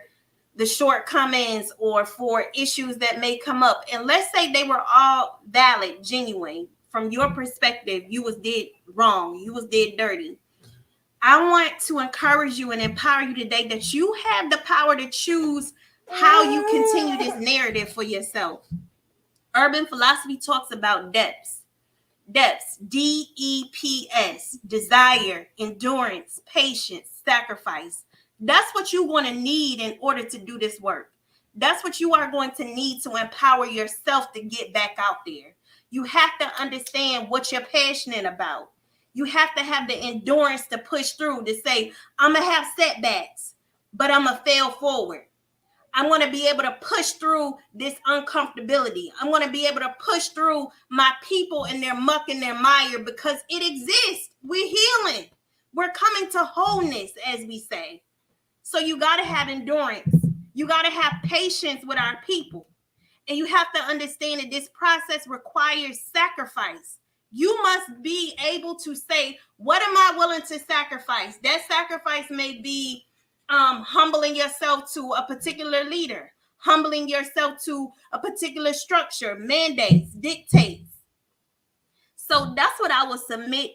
S6: the shortcomings or for issues that may come up. And let's say they were all valid, genuine. From your perspective, you was did wrong. You was did dirty. I want to encourage you and empower you today that you have the power to choose how you continue this narrative for yourself. Urban philosophy talks about depths. Depths, DEPS, desire, endurance, patience, sacrifice. That's what you're going to need in order to do this work. That's what you are going to need to empower yourself to get back out there. You have to understand what you're passionate about. You have to have the endurance to push through, to say, I'm going to have setbacks, but I'm going to fail forward. I'm going to be able to push through this uncomfortability. I'm going to be able to push through my people and their muck and their mire, because it exists. We're healing. We're coming to wholeness, as we say. So you got to have endurance. You got to have patience with our people. And you have to understand that this process requires sacrifice. You must be able to say, what am I willing to sacrifice? That sacrifice may be humbling yourself to a particular leader, humbling yourself to a particular structure, mandates, dictates. So that's what I will submit.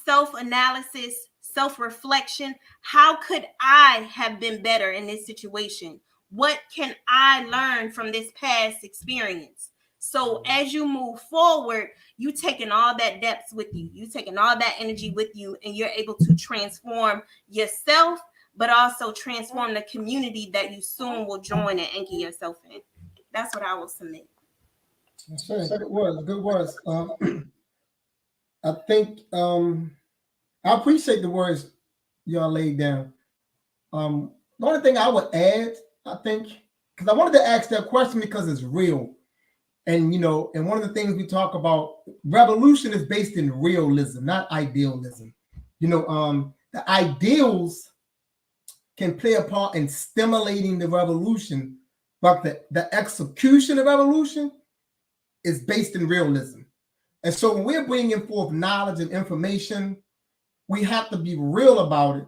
S6: Self-analysis, self-reflection. How could I have been better in this situation? What can I learn from this past experience? So as you move forward, you taking all that depth with you, you taking all that energy with you, and you're able to transform yourself, but also transform the community that you soon will join and anchor yourself in. That's what I will submit.
S2: That's right. Good words. Good words. I think I appreciate the words y'all laid down. The only thing I would add, I think, because I wanted to ask that question because it's real. And, and one of the things we talk about, revolution is based in realism, not idealism. The ideals can play a part in stimulating the revolution, but the execution of revolution is based in realism. And so when we're bringing forth knowledge and information, we have to be real about it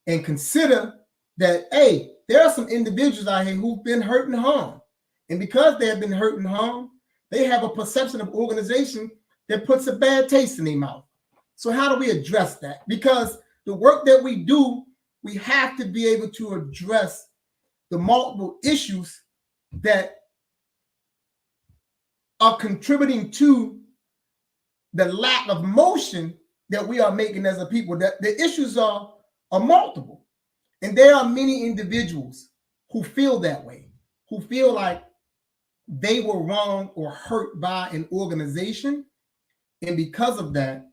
S2: and consider that, hey, there are some individuals out here who've been hurt and harmed. And because they have been hurt and harmed, they have a perception of organization that puts a bad taste in their mouth. So how do we address that? Because the work that we do, we have to be able to address the multiple issues that are contributing to the lack of motion that we are making as a people. That the issues are multiple. And there are many individuals who feel that way, who feel like they were wrong or hurt by an organization. And because of that,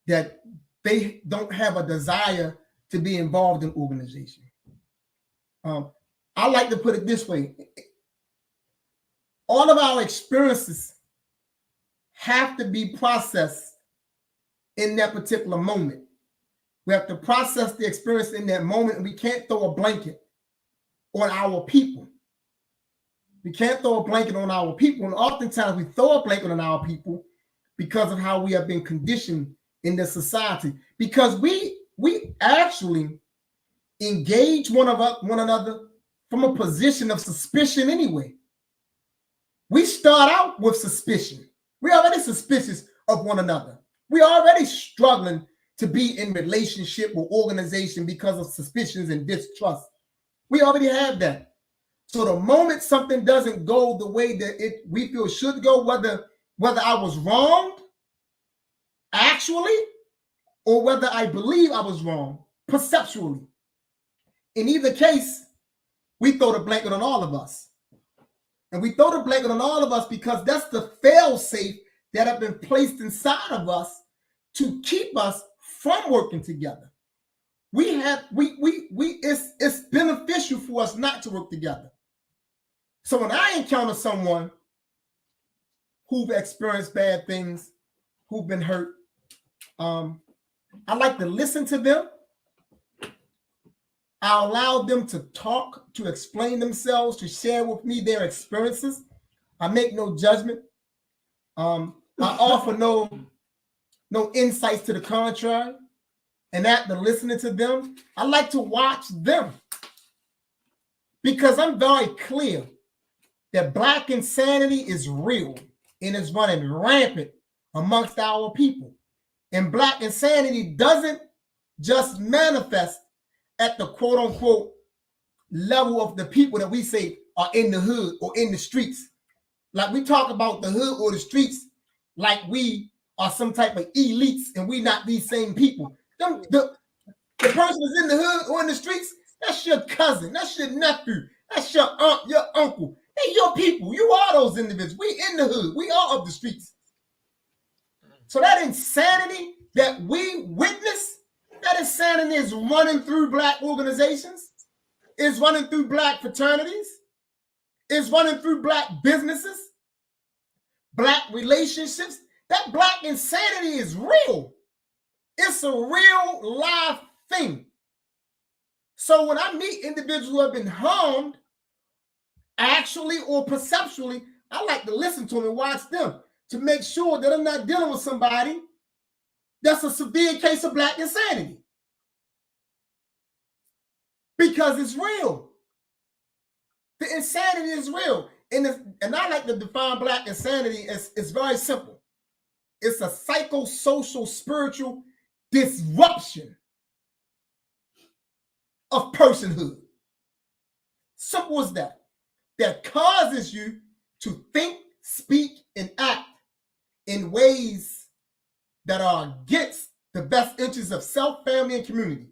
S2: that they don't have a desire to be involved in organization. I like to put it this way. All of our experiences have to be processed in that particular moment. We have to process the experience in that moment, and we can't throw a blanket on our people. We can't throw a blanket on our people, and oftentimes we throw a blanket on our people because of how we have been conditioned in this society. Because we actually engage one another from a position of suspicion anyway. We start out with suspicion. We're already suspicious of one another. We're already struggling to be in relationship or organization because of suspicions and distrust. We already have that. So the moment something doesn't go the way that we feel should go, whether I was wronged actually, or whether I believe I was wrong perceptually, in either case, we throw the blanket on all of us. And we throw the blanket on all of us because that's the fail-safe that have been placed inside of us to keep us from working together. It's beneficial for us not to work together. So when I encounter someone who've experienced bad things, who've been hurt, I like to listen to them. I allow them to talk, to explain themselves, to share with me their experiences. I make no judgment. I offer no insights to the contrary. And after listening to them, I like to watch them because I'm very clear that Black insanity is real and is running rampant amongst our people. And Black insanity doesn't just manifest at the quote unquote level of the people that we say are in the hood or in the streets. Like we talk about the hood or the streets like we are some type of elites and we not these same people. The person that's in the hood or in the streets, that's your cousin, that's your nephew, that's your aunt, your uncle. They your people. You are those individuals. We in the hood. We are of the streets. So that insanity that we witness, that insanity is running through Black organizations, is running through Black fraternities, is running through Black businesses, Black relationships. That Black insanity is real. It's a real live thing. So when I meet individuals who have been harmed, actually or perceptually, I like to listen to them and watch them to make sure that I'm not dealing with somebody that's a severe case of Black insanity. Because it's real. The insanity is real. And I like to define Black insanity as it's very simple. It's a psychosocial, spiritual disruption of personhood. Simple as that. That causes you to think, speak, and act in ways that are against the best interests of self, family, and community.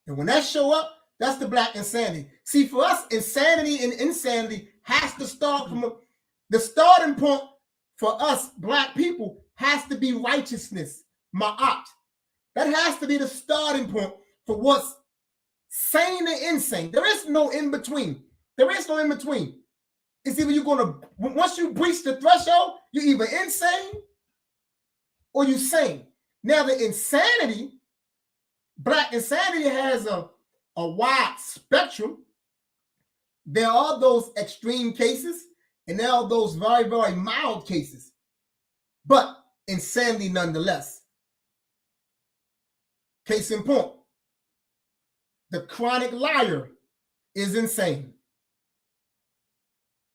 S2: And when that show up, that's the Black insanity. See, for us, insanity and insanity has to start from the starting point for us Black people has to be righteousness, ma'at. That has to be the starting point for what's sane and insane. There is no in between. There is no in between. It's either you're going to, once you breach the threshold, you're either insane or you're sane. Now, the insanity, Black insanity has a wide spectrum. There are those extreme cases, and there are those very, very mild cases, but insanity nonetheless. Case in point, the chronic liar is insane.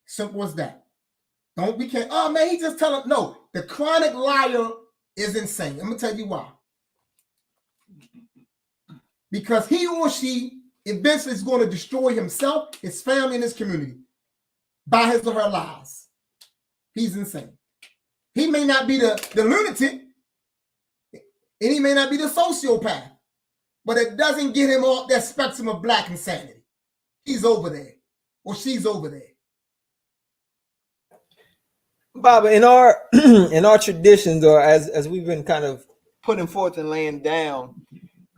S2: Simple as that. We can't, oh man, he just telling, no, the chronic liar is insane. I'm gonna tell you why. Because he or she eventually is going to destroy himself, his family, and his community by his or her lies. He's insane. He may not be the lunatic, and he may not be the sociopath, but it doesn't get him off that spectrum of Black insanity. He's over there, or she's over there.
S8: Bob, in our in our traditions, or as we've been kind of putting forth and laying down,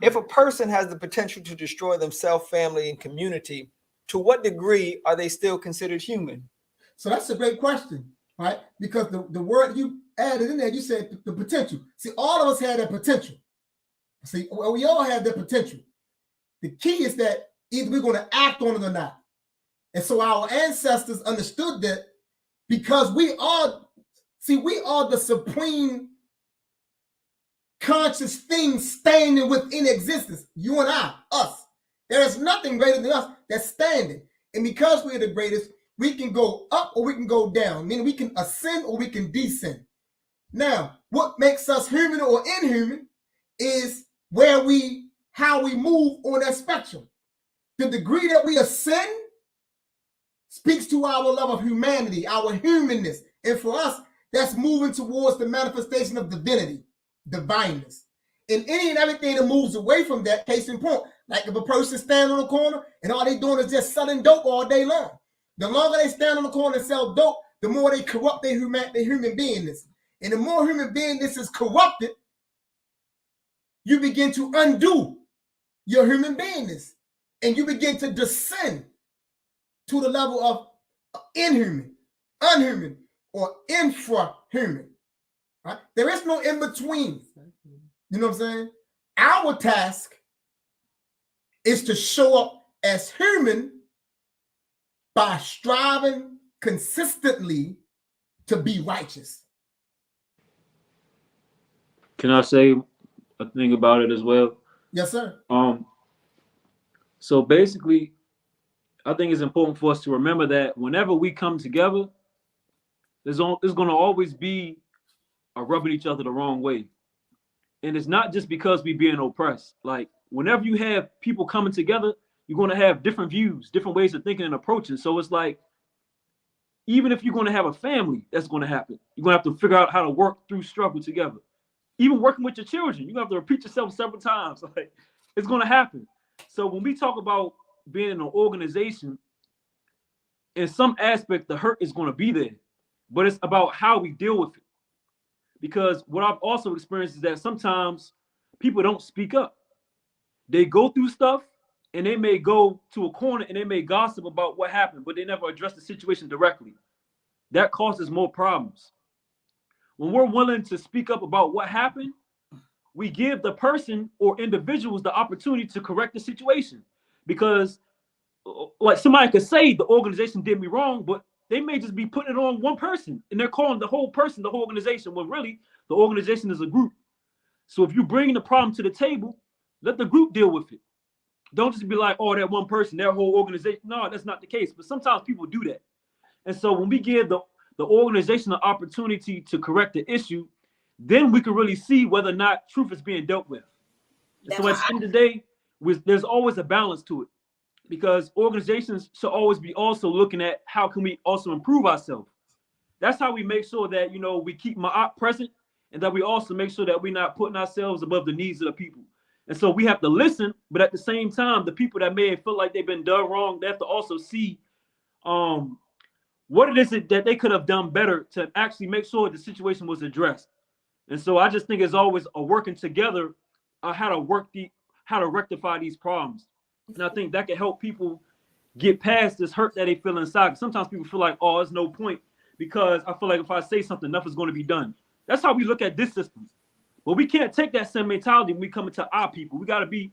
S8: if a person has the potential to destroy themselves, family, and community, to what degree are they still considered human?
S2: So that's a great question, right? Because the word you added in there, you said the potential. See, all of us had that potential. See, well, we all have that potential. The key is that either we're going to act on it or not. And so our ancestors understood that because we are the supreme conscious thing standing within existence. You and I, us. There is nothing greater than us that's standing. And because we're the greatest, we can go up or we can go down, meaning we can ascend or we can descend. Now, what makes us human or inhuman is how we move on that spectrum. The degree that we ascend speaks to our love of humanity, our humanness. And for us, that's moving towards the manifestation of divinity, divineness. And any and everything that moves away from that, case in point, like if a person stands on the corner and all they doing is just selling dope all day long. The longer they stand on the corner and sell dope, the more they corrupt their human beingness. And the more human beingness is corrupted, you begin to undo your human beingness. And you begin to descend to the level of inhuman, unhuman, or infrahuman. Right? There is no in between. You know what I'm saying? Our task is to show up as human by striving consistently to be righteous.
S5: Can I say a thing about it as well?
S2: Yes, sir.
S5: So basically, I think it's important for us to remember that whenever we come together, there's going to always be a rubbing each other the wrong way. And it's not just because we being oppressed. Like, whenever you have people coming together, you're going to have different views, different ways of thinking and approaching. So it's like, even if you're going to have a family, that's going to happen. You're going to have to figure out how to work through struggle together. Even working with your children, you're going to have to repeat yourself several times. Like, it's going to happen. So when we talk about being in an organization, in some aspect, the hurt is going to be there. But it's about how we deal with it. Because what I've also experienced is that sometimes people don't speak up. They go through stuff and they may go to a corner and they may gossip about what happened, but they never address the situation directly. That causes more problems. When we're willing to speak up about what happened, we give the person or individuals the opportunity to correct the situation. Because like somebody could say the organization did me wrong, but they may just be putting it on one person and they're calling the whole person the whole organization. Well, really, the organization is a group. So if you bring the problem to the table, let the group deal with it. Don't just be like, oh, that one person, their whole organization. No, that's not the case. But sometimes people do that. And so when we give the organization the opportunity to correct the issue, then we can really see whether or not truth is being dealt with. So at the end of the day, there's always a balance to it. Because organizations should always be also looking at how can we also improve ourselves. That's how we make sure that, you know, we keep Ma'at present, and that we also make sure that we're not putting ourselves above the needs of the people. And so we have to listen, but at the same time, the people that may feel like they've been done wrong, they have to also see what it is that they could have done better to actually make sure the situation was addressed. And so I just think it's always a working together how to rectify these problems. And I think that can help people get past this hurt that they feel inside. Sometimes people feel like, oh, there's no point because I feel like if I say something, nothing's going to be done. That's how we look at this system. But we can't take that same mentality when we come into our people. We got to be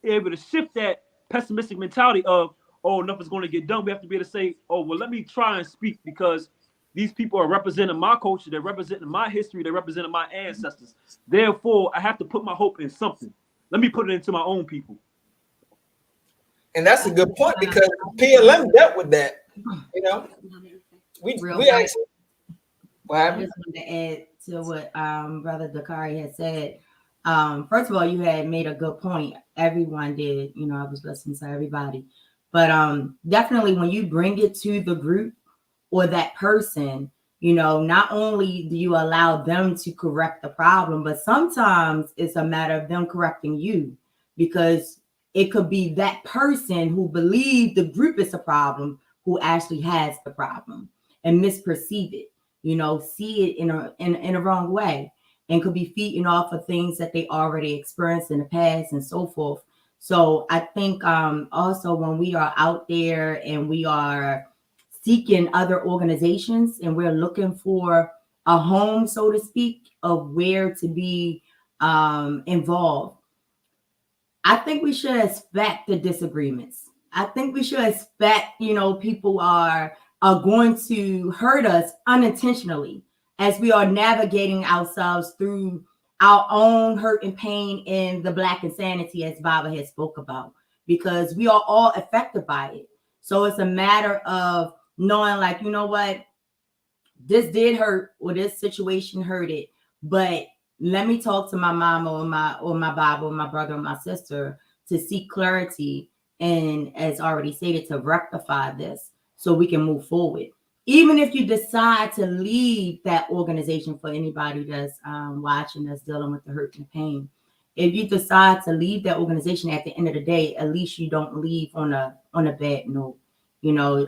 S5: able to shift that pessimistic mentality of, oh, nothing's going to get done. We have to be able to say, oh, well, let me try and speak because these people are representing my culture. They're representing my history. They're representing my ancestors. Therefore, I have to put my hope in something. Let me put it into my own people.
S8: And that's a good point because PLM dealt with that. You know, we actually.
S3: I just wanted to add to what Brother Dakari had said. First of all, you had made a good point. Everyone did. You know, I was listening to everybody. But definitely when you bring it to the group or that person, you know, not only do you allow them to correct the problem, but sometimes it's a matter of them correcting you because it could be that person who believed the group is a problem who actually has the problem and misperceive it. see it in a wrong way, and could be feeding off of things that they already experienced in the past and so forth. So I think also when we are out there and we are seeking other organizations and we're looking for a home, so to speak, of where to be involved, I think we should expect the disagreements. I think we should expect, people are going to hurt us unintentionally as we are navigating ourselves through our own hurt and pain in the Black insanity, as Baba has spoke about, because we are all affected by it. So it's a matter of knowing, like, you know what, this did hurt, or this situation hurted, but let me talk to my mama or my Bible, my brother, or my sister to seek clarity, and as already stated, to rectify this so we can move forward. Even if you decide to leave that organization, for anybody that's watching, that's dealing with the hurt and pain, if you decide to leave that organization, at the end of the day, at least you don't leave on a bad note.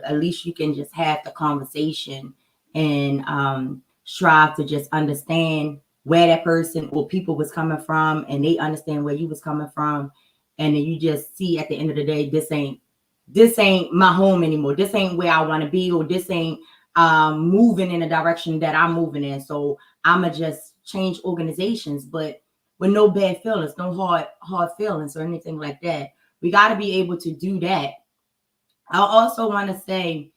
S3: At least you can just have the conversation and strive to just understand where that person or people was coming from, and they understand where you was coming from, and then you just see at the end of the day, this ain't my home anymore. This ain't where I want to be, or this ain't moving in the direction that I'm moving in. So I'ma just change organizations, but with no bad feelings, no hard feelings or anything like that. We got to be able to do that. I also want to say,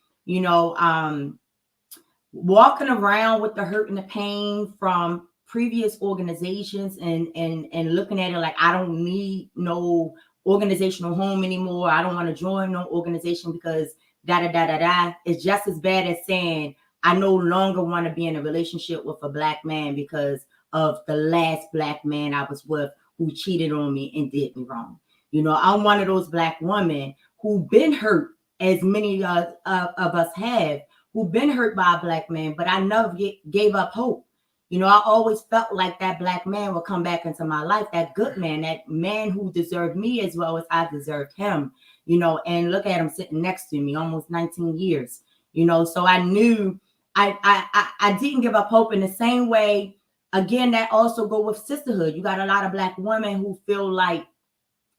S3: walking around with the hurt and the pain from previous organizations and looking at it like, I don't need no organizational home anymore. I don't want to join no organization because da da da da da. It's just as bad as saying I no longer want to be in a relationship with a Black man because of the last Black man I was with who cheated on me and did me wrong. I'm one of those Black women who've been hurt, as many of us have, who've been hurt by a Black man, but I never gave up hope. I always felt like that Black man would come back into my life, that good man, that man who deserved me as well as I deserved him, and look at him sitting next to me, almost 19 years, so I knew I didn't give up hope. In the same way, again, that also go with sisterhood. You got a lot of Black women who feel like,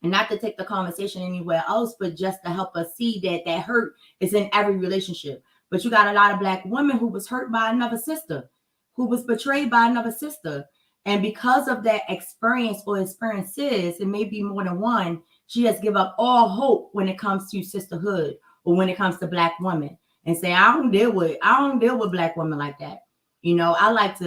S3: and not to take the conversation anywhere else, but just to help us see that hurt is in every relationship. But you got a lot of Black women who was hurt by another sister, who was betrayed by another sister. And because of that experience or experiences, it may be more than one, she has given up all hope when it comes to sisterhood or when it comes to Black women, and say, I don't deal with Black women like that. I like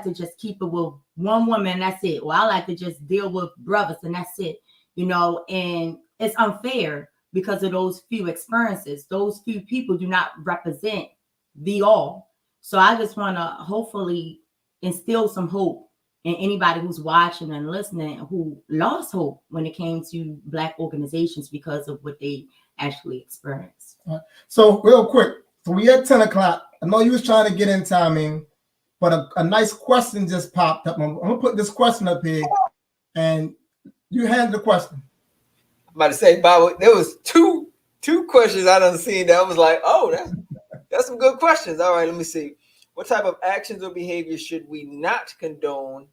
S3: to just keep it with one woman, and that's it. Or I like to just deal with brothers, and that's it. And it's unfair because of those few experiences. Those few people do not represent the all. So I just want to hopefully instill some hope in anybody who's watching and listening who lost hope when it came to Black organizations because of what they actually experienced.
S2: So real quick, so we at 10 o'clock. I know you was trying to get in timing, but a nice question just popped up. I'm going to put this question up here, and you handle the question.
S8: I'm about to say, Bob, there was two questions I done seen that I was like, oh, that's some good questions. All right, let me see. What type of actions or behaviors should we not condone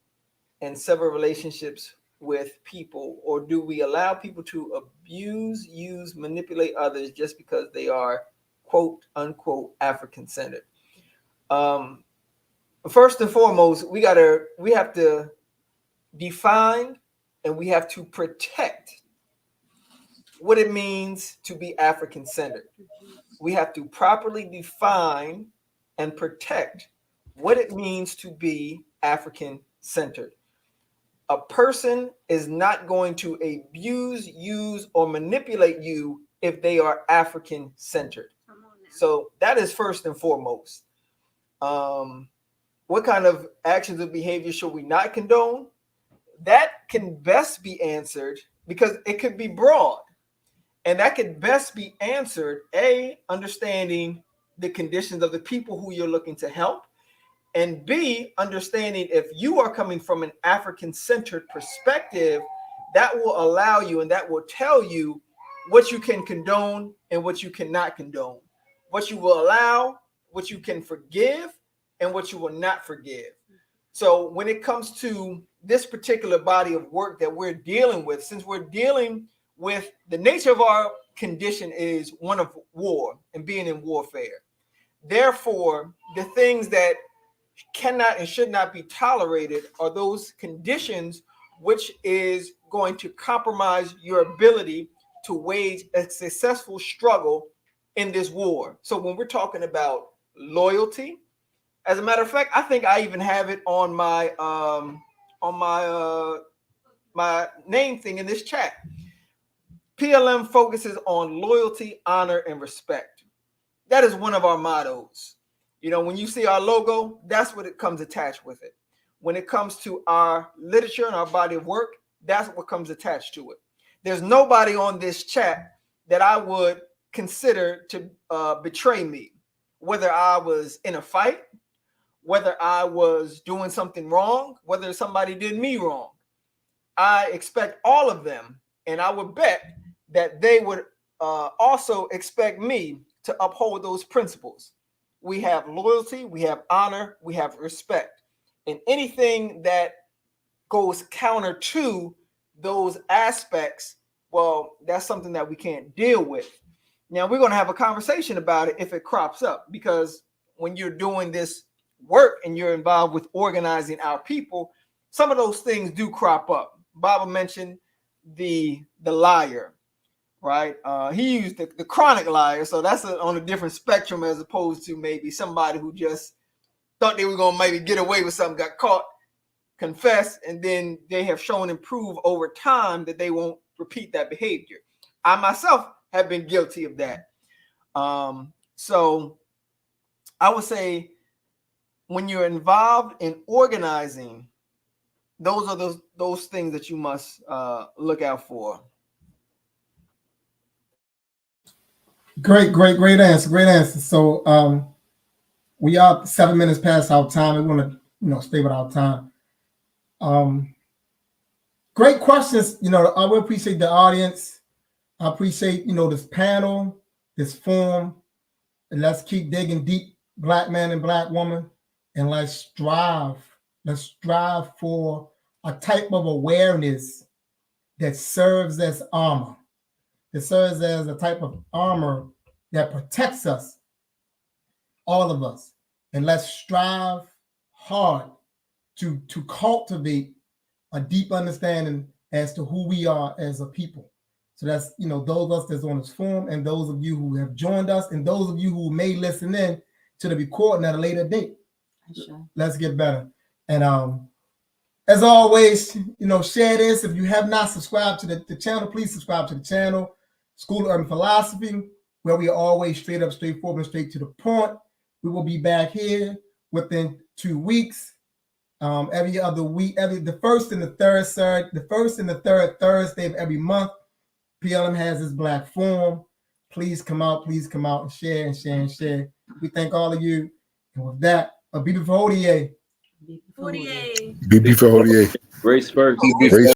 S8: in several relationships with people? Or do we allow people to abuse, use, manipulate others just because they are, quote, unquote, African-centered? First and foremost, we have to define and we have to protect what it means to be African-centered. We have to properly define and protect what it means to be African-centered. A person is not going to abuse, use, or manipulate you if they are African-centered. So that is first and foremost. What kind of actions or behavior should we not condone? That can best be answered because it could be broad. And that could best be answered, A, understanding the conditions of the people who you're looking to help, and B, understanding if you are coming from an African-centered perspective, that will allow you and that will tell you what you can condone and what you cannot condone, what you will allow, what you can forgive, and what you will not forgive. So when it comes to this particular body of work that we're dealing with, since we're dealing with the nature of our condition is one of war and being in warfare. Therefore, the things that cannot and should not be tolerated are those conditions which is going to compromise your ability to wage a successful struggle in this war. So when we're talking about loyalty, as a matter of fact, I think I even have it on my my name thing in this chat. PLM focuses on loyalty, honor, and respect. That is one of our mottos. You know, when you see our logo, that's what it comes attached with it. When it comes to our literature and our body of work, that's what comes attached to it. There's nobody on this chat that I would consider to betray me, whether I was in a fight, whether I was doing something wrong, whether somebody did me wrong. I expect all of them, and I would bet that they would also expect me to uphold those principles. We have loyalty, we have honor, we have respect. And anything that goes counter to those aspects, well, that's something that we can't deal with. Now, we're going to have a conversation about it if it crops up, because when you're doing this work and you're involved with organizing our people, some of those things do crop up. Baba mentioned the liar, right? He used the chronic liar, so that's on a different spectrum as opposed to maybe somebody who just thought they were going to maybe get away with something, got caught, confessed, and then they have shown and proved over time that they won't repeat that behavior. I myself have been guilty of that. So I would say when you're involved in organizing, those are those things that you must look out for.
S2: Great answer. Great answer. So we are 7 minutes past our time. We want to, stay with our time. Great questions. I will appreciate the audience. I appreciate, this panel, this forum, and let's keep digging deep, Black man and Black woman, and let's strive for a type of awareness that serves as armor. It serves as a type of armor that protects us, all of us. And let's strive hard to cultivate a deep understanding as to who we are as a people. So that's, those of us that's on this forum, and those of you who have joined us, and those of you who may listen in to the recording at a later date. Sure. Let's get better. And as always, share this. If you have not subscribed to the channel, please subscribe to the channel. School of Urban Philosophy, where we are always straight up, straightforward, and straight to the point. We will be back here within 2 weeks. Every other week, the first and the third Thursday of every month. PLM has this Black Forum. Please come out and share and share and share. We thank all of you. And with that, a beautiful Hodie.
S6: Hodie.
S4: BB for Hodie.
S5: Grace first.
S4: Grace